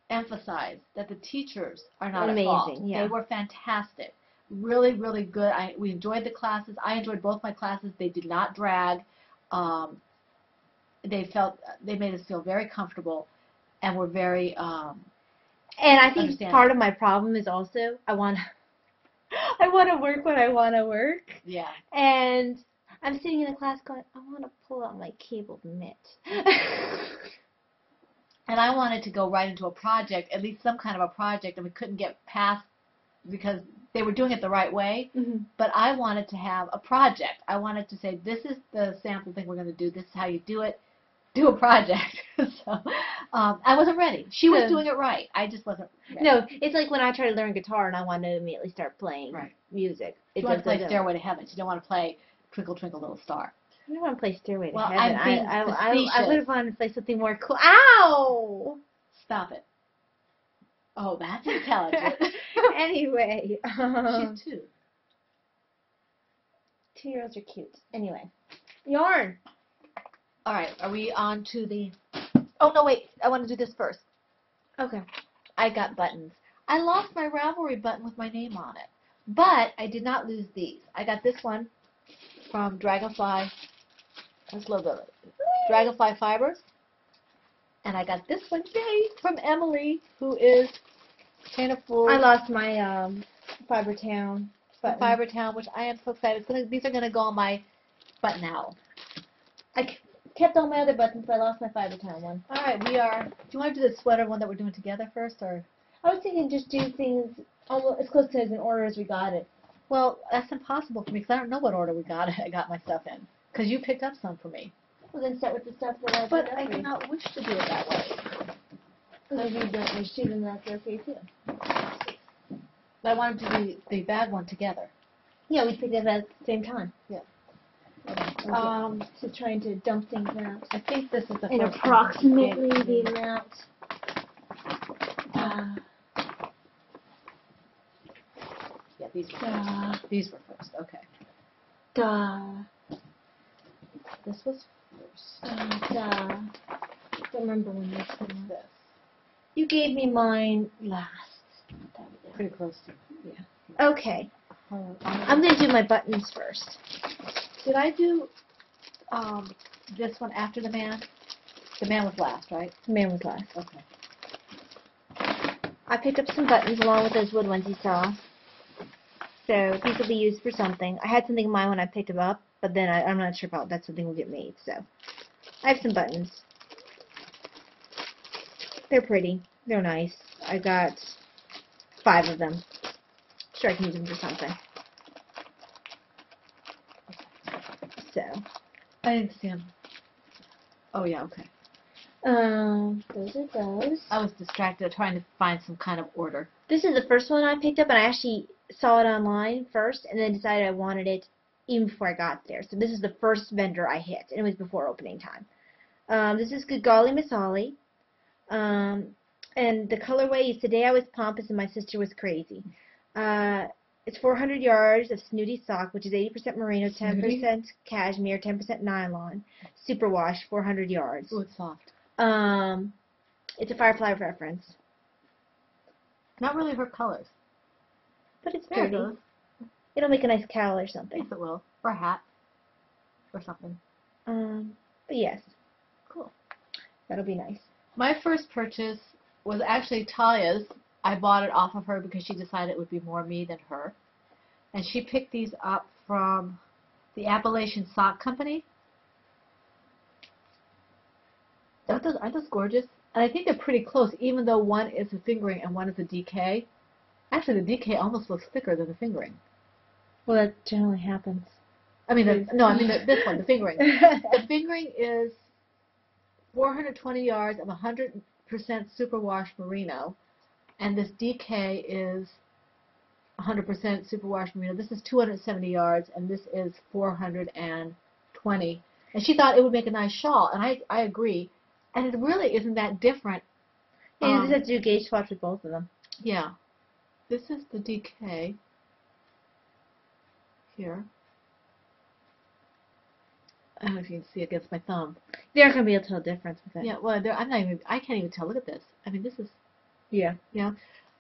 emphasize that the teachers are not amazing, at fault. Yeah. They were fantastic. Really, really good. We enjoyed the classes. I enjoyed both my classes. They did not drag. They made us feel very comfortable and were very and I think part of my problem is also I want to work when I want to work. Yeah. And I'm sitting in the class going, I want to pull out my cabled mitt. And I wanted to go right into a project, at least some kind of a project, and we couldn't get past because they were doing it the right way. But I wanted to have a project. I wanted to say, this is the sample thing we're going to do. This is how you do it. Do a project. So I wasn't ready. She was doing it right. I just wasn't ready. No, it's like when I try to learn guitar and I want to immediately start playing music. You want to play Stairway to Heaven. You don't want to play Twinkle Twinkle Little Star. I don't want to play Stairway to Heaven. I would have wanted to play something more cool. Ow! Stop it. Oh, that's intelligent. Anyway. She's 2. 2-year-olds are cute. Anyway. Yarn. All right, are we on to the... Oh, no, wait. I want to do this first. Okay. I got buttons. I lost my Ravelry button with my name on it. But I did not lose these. I got this one from Dragonfly. Let's logo it. Dragonfly Fibers. And I got this one, yay, from Emily, who is Chain of Fools. I lost my Fiber Town button. Fiber Town, which I am so excited. These are going to go on my button owl. I kept all my other buttons, but I lost my Fiber Town one. All right, do you want to do the sweater one that we're doing together first, or? I was thinking just do things almost as close to as in order as we got it. Well, that's impossible for me because I don't know what order I got my stuff in. Because you picked up some for me. Well, then start with the stuff that I But I do not wish to do it that way. Well, if you don't wish to, then that's okay too. But I wanted to do the bag one together. Yeah, we picked it up at the same time. Yeah. So trying to dump things out. I think this is the in first approximately the amount. Yeah, these were first. Okay. This was first. Don't remember when this was. This. You gave me mine last. pretty close to. Yeah. Okay. I'm going to do my buttons first. Did I do this one after the man? The man was last, right? The man was last. Okay. I picked up some buttons along with those wood ones you saw. So these will be used for something. I had something in mind when I picked them up, but then I'm not sure about that something will get made. So I have some buttons. They're pretty. They're nice. I got 5 of them. Sure, I can use them for something. So I didn't see him. Oh yeah, okay. those are those. I was distracted trying to find some kind of order. This is the first one I picked up, and I actually saw it online first, and then decided I wanted it even before I got there. So this is the first vendor I hit, and it was before opening time. This is Good Golly Masali. And the colorway is Today I Was Pompous and My Sister Was Crazy. It's 400 yards of snooty sock, which is 80% merino, 10% cashmere, 10% nylon. Superwash, 400 yards. Ooh, it's soft. It's a Firefly reference. Not really her colors. But it's There it pretty. goes. It'll make a nice cowl or something. Yes, it will. Or a hat. Or something. But yes. Cool. That'll be nice. My first purchase was actually Talia's. I bought it off of her because she decided it would be more me than her. And she picked these up from the Appalachian Sock Company. Aren't those gorgeous? And I think they're pretty close, even though one is a fingering and one is a DK. Actually, the DK almost looks thicker than the fingering. Well, that generally happens. I mean, this one, the fingering. The fingering is 420 yards of 100% superwash merino, and this DK is 100% superwash merino. This is 270 yards, and this is 420. And she thought it would make a nice shawl, and I agree. And it really isn't that different. You just have to do gauge swatch with both of them. Yeah. This is the DK here. I don't know if you can see against my thumb. They're not gonna be able to tell the difference with it. Yeah, well, I can't even tell. Look at this. I mean, this is, Yeah. yeah.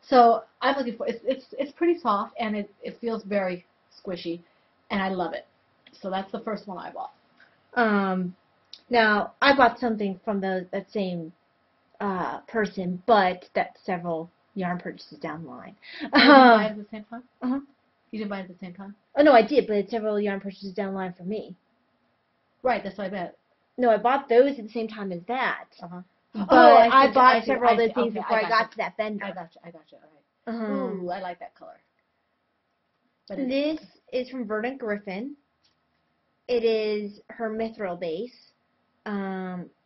So I'm looking for, it's pretty soft, and it feels very squishy, and I love it. So that's the first one I bought. Now I bought something from that same person, but that's several yarn purchases down the line. You didn't buy it at the same time? Uh-huh. You didn't buy it at the same time? Oh no, I did, but it's several yarn purchases down the line for me. Right, that's what I bet. No, I bought those at the same time as that. Uh-huh. But I bought see, several I other see. things Okay, before I got gotcha. to that vendor. I got you. All right. Ooh, I like that color. But This is from Verdant Griffin. It is her mithril base.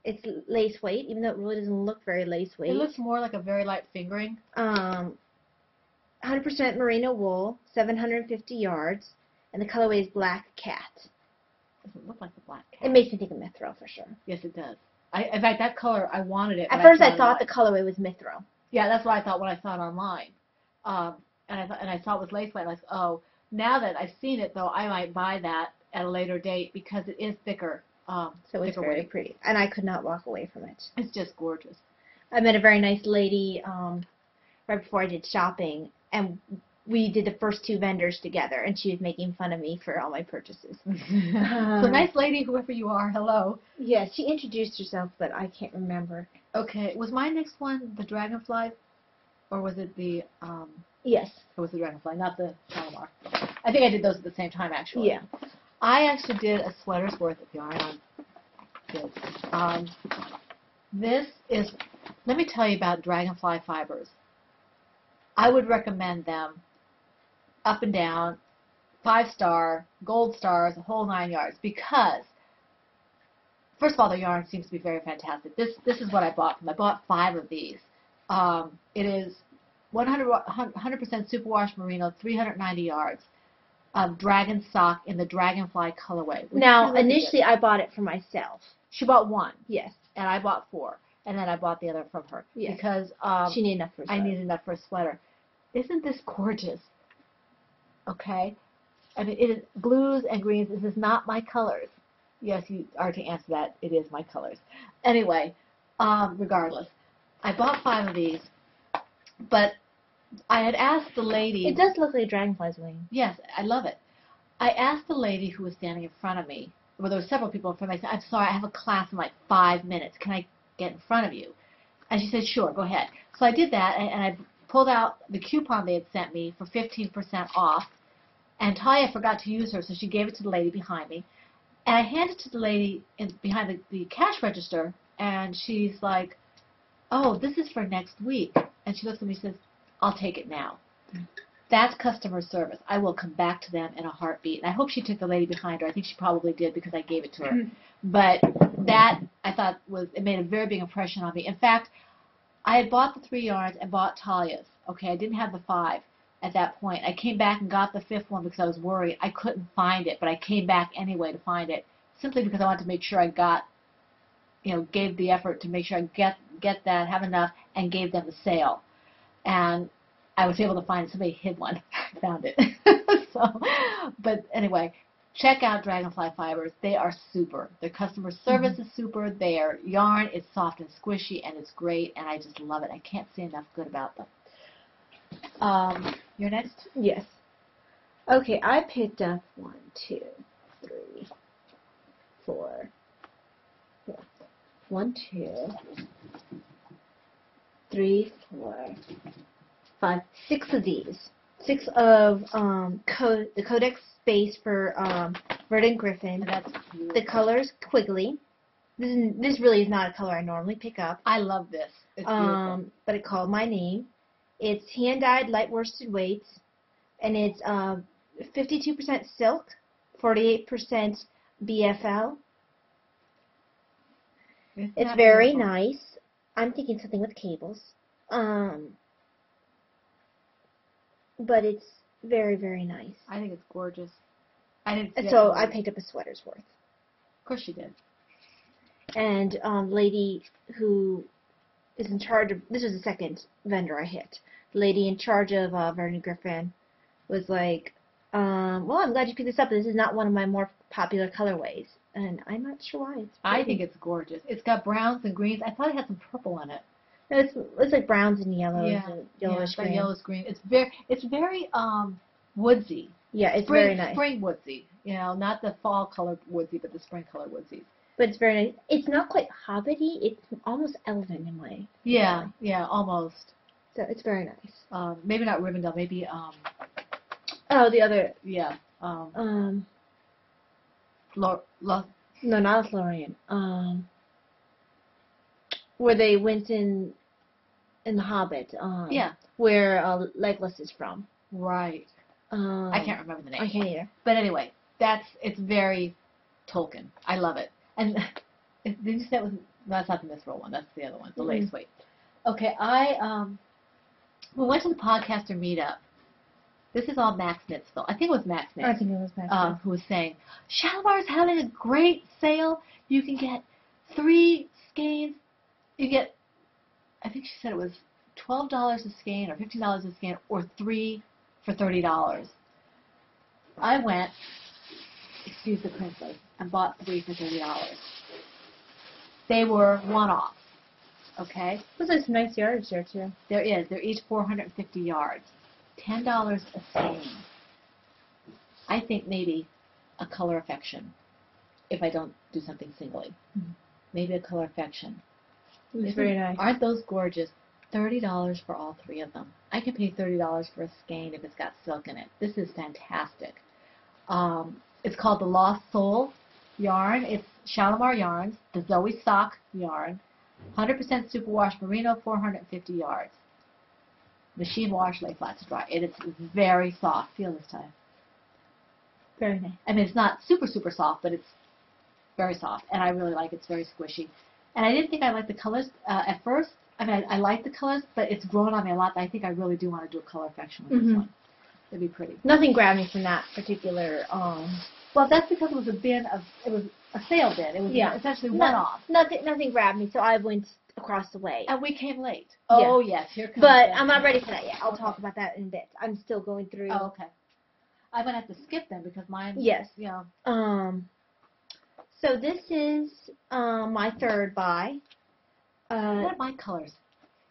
It's lace weight, even though it really doesn't look very lace weight. it looks more like a very light fingering. 100% merino wool, 750 yards, and the colorway is Black Cat. Doesn't look like the black cat. It makes me think of mithril for sure. Yes, it does. In fact, that color, I wanted it. At when first, saw I it thought online. the colorway was mithril. Yeah, that's what I thought when I saw it online. And I saw it was lace weight. And I was like, oh, now that I've seen it, though, I might buy that at a later date because it is thicker. So it's thicker very weight. pretty, and I could not walk away from it. It's just gorgeous. I met a very nice lady right before I did shopping, and we did the first 2 vendors together, and she was making fun of me for all my purchases. So nice lady, whoever you are, hello. Yes, she introduced herself, but I can't remember. Okay, was my next one the dragonfly, or was it the Yes. It was the dragonfly, not the Shalimar. I think I did those at the same time, actually. Yeah. I actually did a sweater's worth of yarn on this. This is, let me tell you about dragonfly fibers. I would recommend them up and down, 5-star, gold stars, the whole 9 yards, because first of all, the yarn seems to be very fantastic. This is what I bought from. I bought 5 of these. It is 100% superwash merino, 390 yards of dragon sock in the dragonfly colorway. Now, initially, I bought it for myself. She bought 1. Yes. And I bought 4. And then I bought the other from her. Yes. Because She needed enough for a sweater. I needed enough for a sweater. Isn't this gorgeous? Okay. I mean, it is blues and greens. This is not my colors. Yes, you are to answer that. It is my colors. Anyway, regardless, I bought 5 of these, but I had asked the lady. It does look like a dragonfly's wing. Yes, I love it. I asked the lady who was standing in front of me. Well, there were several people in front of me. I said, "I'm sorry, I have a class in like 5 minutes. Can I get in front of you?" And she said, "Sure, go ahead." So I did that, and I pulled out the coupon they had sent me for 15% off. And Taya forgot to use her, so she gave it to the lady behind me. And I handed it to the lady behind the cash register, and she's like, "Oh, this is for next week." And she looks at me and says, "I'll take it now." That's customer service. I will come back to them in a heartbeat. And I hope she took the lady behind her. I think she probably did because I gave it to her. But that, I thought, it made a very big impression on me. In fact, I had bought the 3 yarns and bought Talia's. Okay, I didn't have the 5 at that point. I came back and got the 5th one because I was worried. I couldn't find it, but I came back anyway to find it simply because I wanted to make sure I got, gave the effort to make sure I get that, have enough, and gave them the sale. And I was able to find it. Somebody hid one. I found it. But anyway, check out Dragonfly Fibers. They are super. Their customer service is super. Their yarn is soft and squishy, and it's great, and I just love it. I can't say enough good about them. You're next? Yes. Okay, I picked up 1, 2, 3, 4. 1, 2, 3, 4, 5, 6 of these. 6 of the Codex Space for Verdant Griffin. That's beautiful. The color's Quigley. This really is not a color I normally pick up. I love this. It's beautiful. But it called my name. It's hand-dyed, light worsted weights, and it's 52% silk, 48% BFL. It's very beautiful? nice. I'm thinking something with cables. But it's very, very nice. I think it's gorgeous. I didn't see So I picked up a sweater's worth. Of course you did. And lady who is in charge of, this was the second vendor I hit. The lady in charge of Verdant Griffin was like, well, I'm glad you picked this up. This is not one of my more popular colorways. And I'm not sure why. I think it's gorgeous. It's got browns and greens. I thought it had some purple on it. It's like browns and yellows and yellowish green. Yellowish green. It's very woodsy. Yeah, it's very nice. Spring woodsy. Not the fall colored woodsy, but the spring colored woodsies. But it's very nice. It's not quite hobbity. It's almost elven in a way. Yeah, almost. So it's very nice. Maybe not Rivendell. Maybe oh, the other. Yeah. No, not Lorien. Where they went in the Hobbit. Yeah. Where Legolas is from. Right. I can't remember the name. I can't either. But anyway, it's very Tolkien. I love it. And did you say that was? No, that's not the Mithril one. That's the other one. The lace weight. Okay. We went to the podcaster meetup. This is all Max Nitzville. I think it was Max Nitz. I think it was Max. Who was saying, Shalimar is having a great sale. You can get 3 skeins. You get, I think she said it was $12 a skein or $15 a skein, or 3 for $30. I went, excuse the princess, and bought 3 for $30. They were one-offs. Okay? There's some nice yardage there, too. There is. They're each 450 yards. $10 a skein. I think maybe a color affection, if I don't do something singly. Maybe a color affection. It's very nice. Aren't those gorgeous? $30 for all 3 of them. I can pay $30 for a skein if it's got silk in it. This is fantastic. It's called the Lost Soul yarn. It's Shalimar yarns, the Zoe sock yarn, 100% superwash merino, 450 yards. Machine wash, lay flat to dry. It is very soft. Feel this time. Very nice. I mean, it's not super, super soft, but it's very soft. And I really like it. It's very squishy. And I didn't think I liked the colors at first. I mean, I like the colors, but it's grown on me a lot. I think I really do want to do a color affection with this one. It'd be pretty. Nothing grabbed me from that particular. Well, that's because it was a sale bin. It was essentially one-off. Nothing grabbed me, so I went across the way. And we came late. Oh, yes. Here comes But I'm not ready for that yet. I'll talk about that in a bit. I'm still going through. Oh, okay. I'm going to have to skip them because mine. Yes. Yeah. So this is my third buy. What are my colors?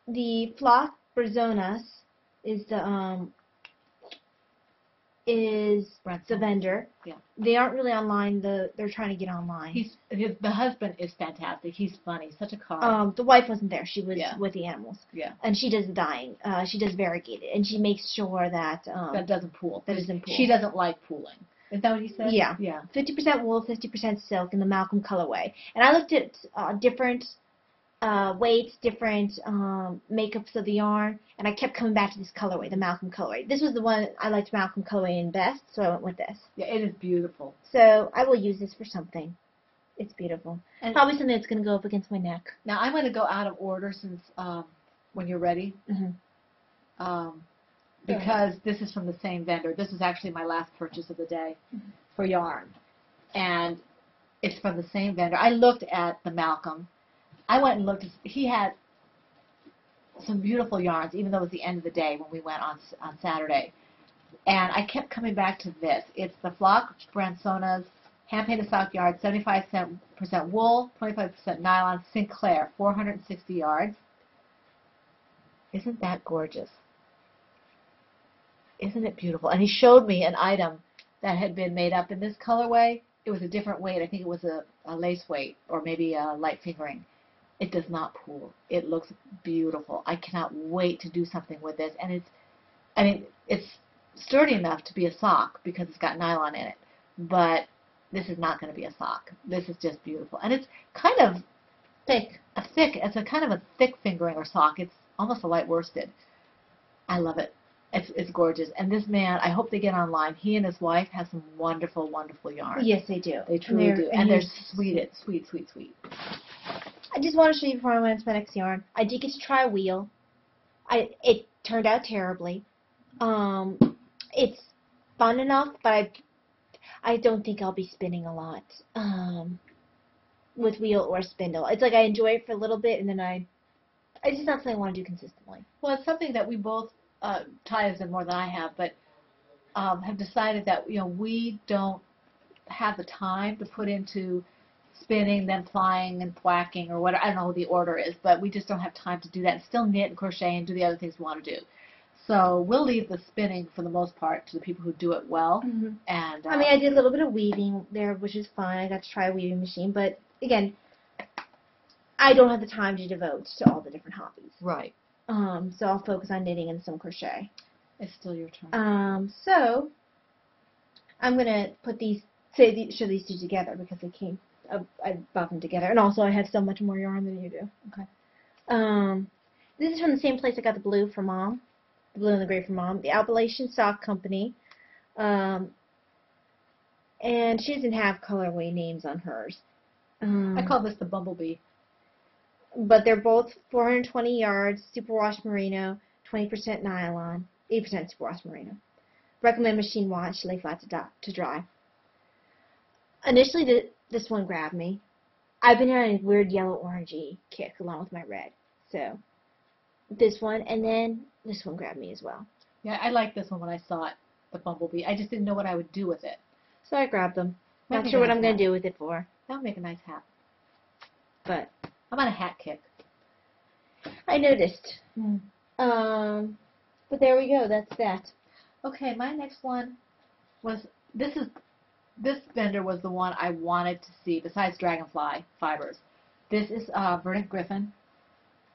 The Flock Berzonas is the vendor. Yeah. They aren't really online. They're trying to get online. The husband is fantastic. He's funny. Such a car. The wife wasn't there. She was Yeah. with the animals. Yeah. And she does the dyeing. She does variegated, and she makes sure that That doesn't pool. That doesn't pool. She doesn't like pooling. Is that what you said? Yeah. Yeah. 50% wool, 50% silk in the Malcolm colorway. And I looked at different weights, different makeups of the yarn, and I kept coming back to this colorway, the Malcolm colorway. This was the one I liked Malcolm colorway in best, so I went with this. Yeah, it is beautiful. So I will use this for something. It's beautiful. And probably something that's going to go up against my neck. Now I'm going to go out of order since when you're ready. Mm-hmm. Because this is from the same vendor. This is actually my last purchase of the day for yarn. And it's from the same vendor. I looked at the Malcolm. I went and looked. He had some beautiful yarns, even though it was the end of the day when we went on Saturday. And I kept coming back to this. It's the Flock Bransona's hand-painted sock yarn, 75% wool, 25% nylon, Sinclair, 460 yards. Isn't that gorgeous? Isn't it beautiful? And he showed me an item that had been made up in this colorway. It was a different weight. I think it was a lace weight or maybe a light fingering. It does not pool. It looks beautiful. I cannot wait to do something with this. And it's sturdy enough to be a sock because it's got nylon in it. But this is not going to be a sock. This is just beautiful. And it's kind of thick. It's a kind of a thick fingering or sock. It's almost a light worsted. I love it. It's gorgeous. And this man, I hope they get online. He and his wife have some wonderful, wonderful yarns. Yes, they do. They truly do. And they're sweet. I just want to show you before I went into my next yarn. I did get to try a wheel. It turned out terribly. It's fun enough, but I don't think I'll be spinning a lot with wheel or spindle. It's like I enjoy it for a little bit, and then it's just not something I want to do consistently. Well, it's something that we both, Ty has done more than I have, but have decided that we don't have the time to put into spinning, then flying and thwacking or whatever. I don't know what the order is, but we just don't have time to do that. Still knit and crochet and do the other things we want to do. So we'll leave the spinning for the most part to the people who do it well. Mm-hmm. And I did a little bit of weaving there, which is fun. I got to try a weaving machine, but again, I don't have the time to devote to all the different hobbies. Right. So I'll focus on knitting and some crochet. It's still your turn. So I'm gonna put show these two together because they came. I bought them together, and also I have so much more yarn than you do. Okay. This is from the same place I got the blue from Mom, the blue and the gray from Mom, the Appalachian Sock Company. And she doesn't have colorway names on hers. I call this the Bumblebee. But they're both 420 yards, superwash merino, 20% nylon, 80% superwash merino. Recommend machine wash, lay flat to dry. Initially, this one grabbed me. I've been on a weird yellow-orangey kick along with my red. So this one, and then this one grabbed me as well. Yeah, I liked this one when I saw it, the Bumblebee. I just didn't know what I would do with it. So I grabbed them. Not sure what I'm going to do with it for. That would make a nice hat. But I'm on a hat kick. I noticed. But there we go. That's that. Okay, my next one was this vendor was the one I wanted to see besides Dragonfly Fibers. This is Verdant Griffin,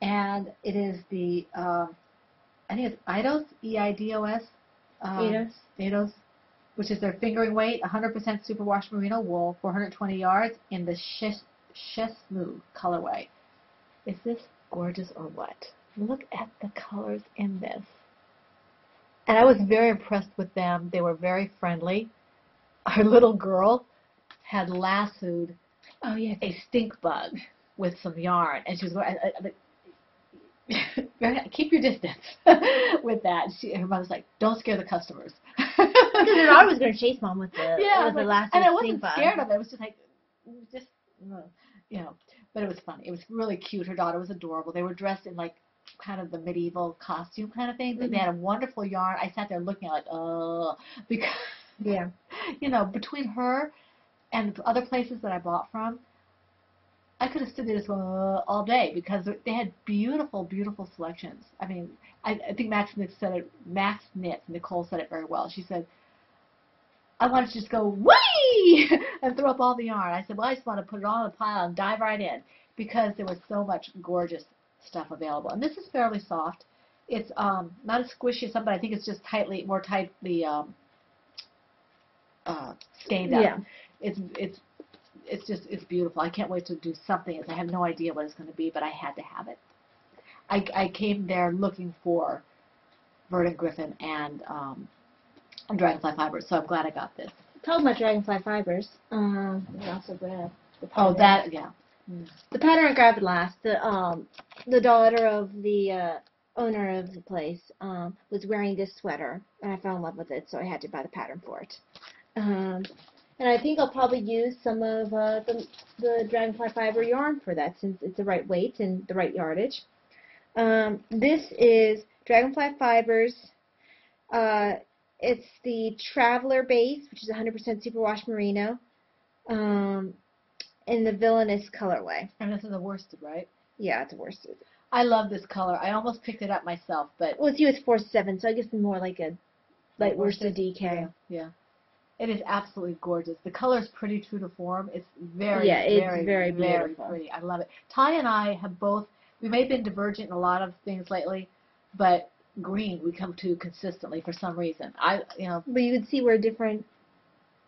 and it is the I think it's Eidos, E-I-D-O-S. Eidos, which is their fingering weight, 100% superwash merino wool, 420 yards in the Chesmu colorway. Is this gorgeous or what? Look at the colors in this. And I was very impressed with them. They were very friendly. Our little girl had lassoed a stink bug with some yarn, and she was going, keep your distance with that. Her mother's like, don't scare the customers. Because her daughter was going to chase Mom with the lassoed and I stink wasn't bug. scared of it. It was just like, but it was funny. It was really cute. Her daughter was adorable. They were dressed in like kind of the medieval costume kind of thing. Mm-hmm. They had a wonderful yarn. I sat there looking like, because between her and other places that I bought from, I could have stood there just all day because they had beautiful, beautiful selections. I mean, I think Max Knits, Nicole said it very well. She said, I wanted to just go, whee! and throw up all the yarn. I said, well, I just want to put it all in a pile and dive right in because there was so much gorgeous stuff available. And this is fairly soft. It's not as squishy as some, but I think it's just more tightly stained up. Yeah. It's beautiful. I can't wait to do something. I have no idea what it's going to be, but I had to have it. I came there looking for Verdant Griffin and Dragonfly Fibers, so I'm glad I got this. Talking about Dragonfly Fibers, I also grabbed the pattern. Oh, that, yeah. Mm. The pattern I grabbed last. The daughter of the owner of the place was wearing this sweater, and I fell in love with it, so I had to buy the pattern for it. And I think I'll probably use some of the Dragonfly Fiber yarn for that, since it's the right weight and the right yardage. This is Dragonfly Fibers. It's the Traveler base, which is 100% superwash merino, in the Villainous colorway. And this is a worsted, right? Yeah, it's a worsted. I love this color. I almost picked it up myself, but... Well, it's US 47, so I guess it's more like a light worsted DK. Yeah. It is absolutely gorgeous. The color is pretty true to form. It's very, very beautiful. Pretty. I love it. Ty and I have both, we may have been divergent in a lot of things lately, but green we come to consistently for some reason. But you can see where different,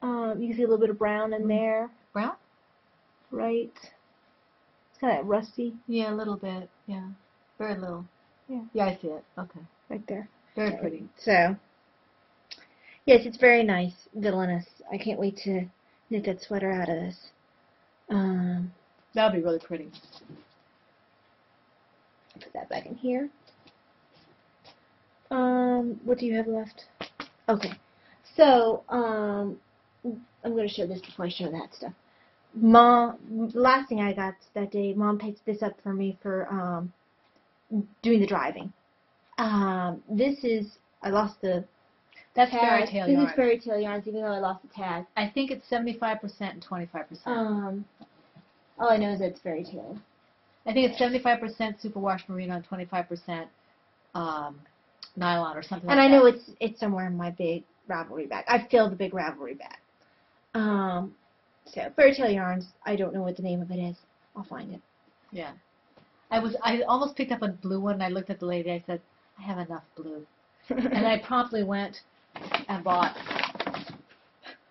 you can see a little bit of brown in there. Brown? Right. It's kind of rusty. Yeah, a little bit. Yeah. Very little. Yeah. Yeah, I see it. Okay. Right there. Very pretty. So, yes, it's very nice. Villainous. I can't wait to knit that sweater out of this. That'll be really pretty. Put that back in here. What do you have left? Okay. So, I'm going to show this before I show that stuff. Mom, the last thing I got that day, Mom picked this up for me for doing the driving. This is, I lost the That's tag. fairy tale yarn. This is fairy tale yarns, even though I lost the tag. I think it's 75% and 25%. All I know is that it's fairy tale. I think it's 75% superwash merino and 25% nylon or something And like that. I know it's somewhere in my big Ravelry bag. I filled the big Ravelry bag. So fairy tale yarns. I don't know what the name of it is. I'll find it. Yeah. I almost picked up a blue one, and I looked at the lady. I said, I have enough blue. And I promptly went and bought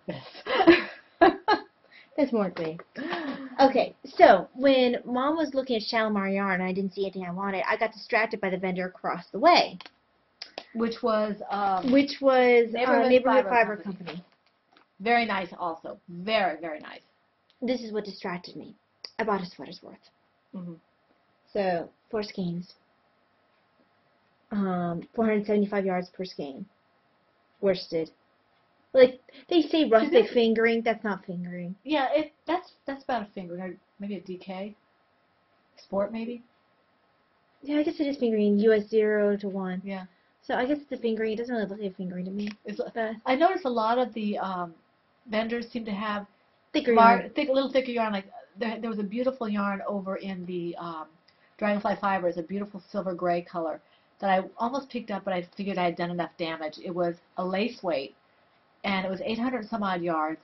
this. There's more green. Okay, so when Mom was looking at Shalimar yarn and I didn't see anything I wanted, I got distracted by the vendor across the way. Which was Neighborhood Fiber Company. Very nice also. Very, very nice. This is what distracted me. I bought a sweater's worth. Mm-hmm. So, 4 skeins. 475 yards per skein. Worsted. Like, they say rustic fingering. That's not fingering. Yeah, that's about a fingering. Or maybe a DK. Sport, maybe? Yeah, I guess it is fingering. US 0 to 1. Yeah. So I guess it's a fingering. It doesn't really look like a fingering to me. I noticed a lot of the vendors seem to have thicker yarn. Little thicker yarn. Like there was a beautiful yarn over in the Dragonfly Fibers, a beautiful silver gray color that I almost picked up, but I figured I had done enough damage. It was a lace weight, and it was 800 some odd yards,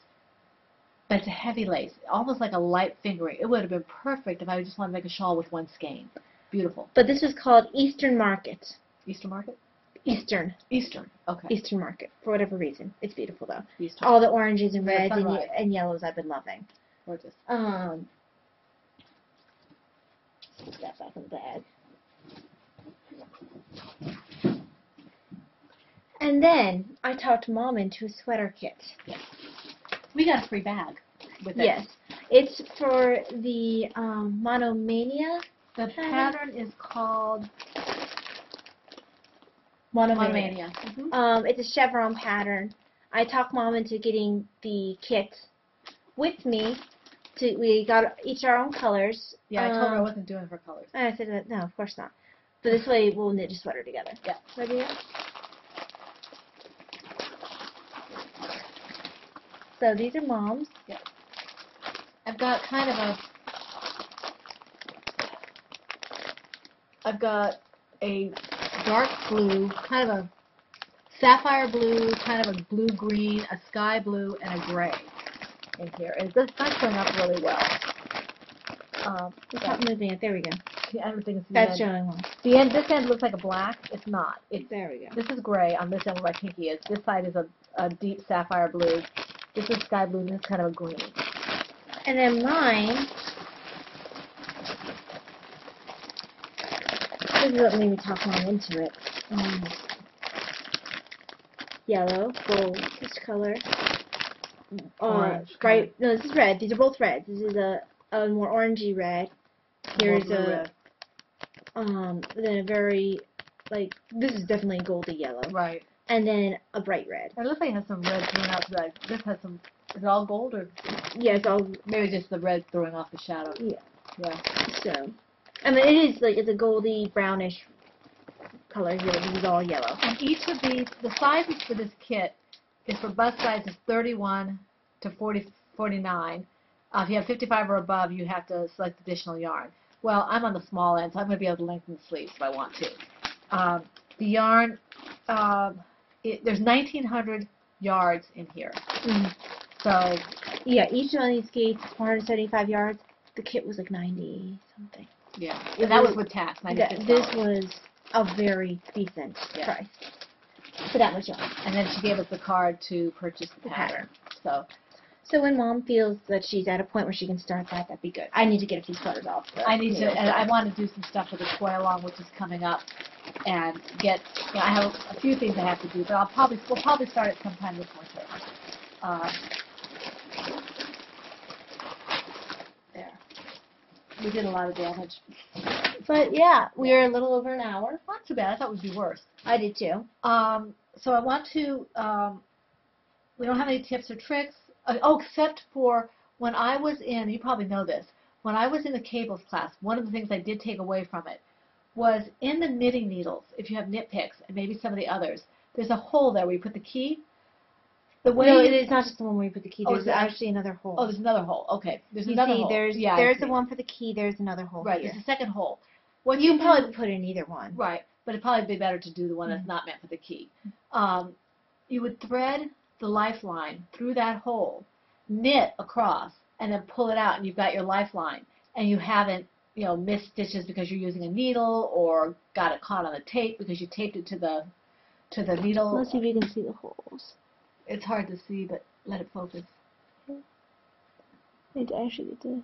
but it's a heavy lace, almost like a light fingering. It would have been perfect if I just wanted to make a shawl with one skein. Beautiful. But this is called Eastern Market. Eastern Market? Eastern. Okay. Eastern Market, for whatever reason. It's beautiful, though. Eastern. All the oranges and reds and yellows I've been loving. Gorgeous. Put that back in the bag. And then I talked Mom into a sweater kit. Yes. We got a free bag with it. Yes. It's for the Monomania. The pattern is called Monomania. Mm-hmm. It's a chevron pattern. I talked Mom into getting the kit with me. We got each our own colors. Yeah, I told her I wasn't doing her colors. And I said, no, of course not. But this way we'll knit a sweater together. Yeah. Ready yet? So these are Mom's. Yeah. I've got kind of I've got a dark blue, kind of a sapphire blue, kind of a blue-green, a sky blue, and a gray in here. And that's showing up really well. Stop moving it. There we go. I don't think it's the That's end. showing well. The end. This end looks like a black. It's not. There we go. This is gray on this end where my pinky is. This side is a deep sapphire blue. This is sky blue, and this is kind of a green. And then mine, this is what made me talk long into it. Yellow, gold, this color. Orange. Bright. No, this is red. These are both reds. This is a more orangey red. Here's red. Then a very, like, this is definitely goldy yellow. Right. And then a bright red. It looks like it has some red thrown out to that. This has some, is it all gold or? Yeah, it's all, Maybe just the red throwing off the shadow. yeah. Yeah. So, I mean, it is, like, it's a goldy, brownish color here. This is all yellow. And each of these, the sizes for this kit is for bust sizes 31 to 49. If you have 55 or above, you have to select additional yarn. Well, I'm on the small end, so I'm going to be able to lengthen the sleeves if I want to. The yarn, there's 1,900 yards in here. So, yeah, each one of these skates, 475 yards. The kit was like 90 something. yeah, and that was with tax, $96. This was a very decent price for that much yarn. And then she gave us the card to purchase the pattern. So when Mom feels that she's at a point where she can start that, that'd be good. I need to get a few sweaters off. I need to, and I want to do some stuff for the toy along, which is coming up, and get. You know, I have a few things I have to do, but we'll probably start it sometime this winter. There, we did a lot of damage. But yeah, we are a little over an hour. Not too bad. I thought it would be worse. I did too. So I want to. We don't have any tips or tricks. Except for when I was in, you probably know this, when I was in the cables class, one of the things I did take away from it was in the knitting needles, if you have knit picks, and maybe some of the others, there's a hole there where you put the key. No, it's not just the one where you put the key. There's actually another hole. Oh, there's another hole. Okay. There's you another see, hole. There's the one for the key. There's another hole. Right. Here. There's a second hole. Well, you can probably put in either one. Right. But it'd probably be better to do the one that's not meant for the key. You would thread the lifeline through that hole, knit across, and then pull it out, and you've got your lifeline. And you haven't, missed stitches because you're using a needle or got it caught on the tape because you taped it to the needle. Let's see if you can see the holes. It's hard to see, but let it focus. I need to actually get to.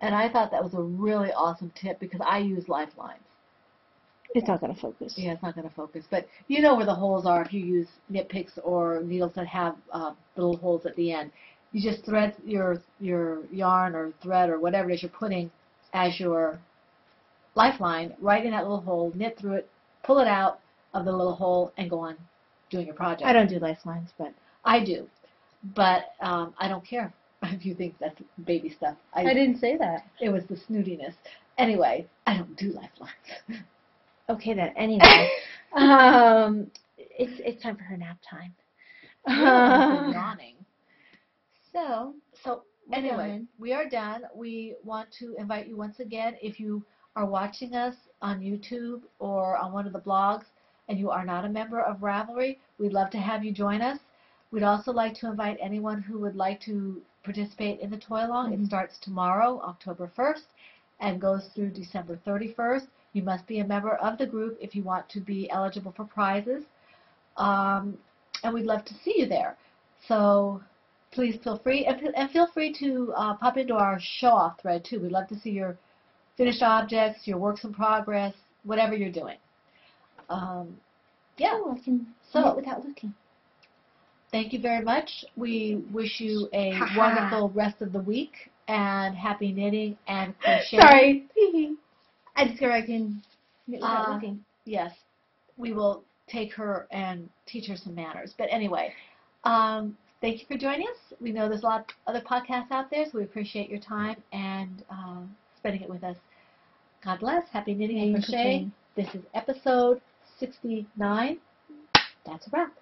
And I thought that was a really awesome tip because I use lifelines. It's not going to focus. Yeah, it's not going to focus. But you know where the holes are if you use knit picks or needles that have little holes at the end. You just thread your yarn or thread or whatever it is you're putting as your lifeline right in that little hole, knit through it, pull it out of the little hole, and go on doing your project. I don't do lifelines, but I do. But I don't care if you think that's baby stuff. I didn't say that. It was the snootiness. Anyway, I don't do lifelines. Okay then. Anyway, it's time for her nap time. Yawning. So anyway, we are done. We want to invite you once again, if you are watching us on YouTube or on one of the blogs and you are not a member of Ravelry, we'd love to have you join us. We'd also like to invite anyone who would like to participate in the toy along. It starts tomorrow, October 1st, and goes through December 31st. You must be a member of the group if you want to be eligible for prizes. And we'd love to see you there. So please feel free, and feel free to pop into our show-off thread too. We'd love to see your finished objects, your works in progress, whatever you're doing. Yeah. I can knit without looking. Thank you very much. We wish you a wonderful rest of the week and happy knitting and crocheting. Sorry. I discovered I can knit without looking. Yes. We will take her and teach her some manners. But anyway, thank you for joining us. We know there's a lot of other podcasts out there, so we appreciate your time and spending it with us. God bless. Happy knitting and crocheting. This is episode 69. That's a wrap.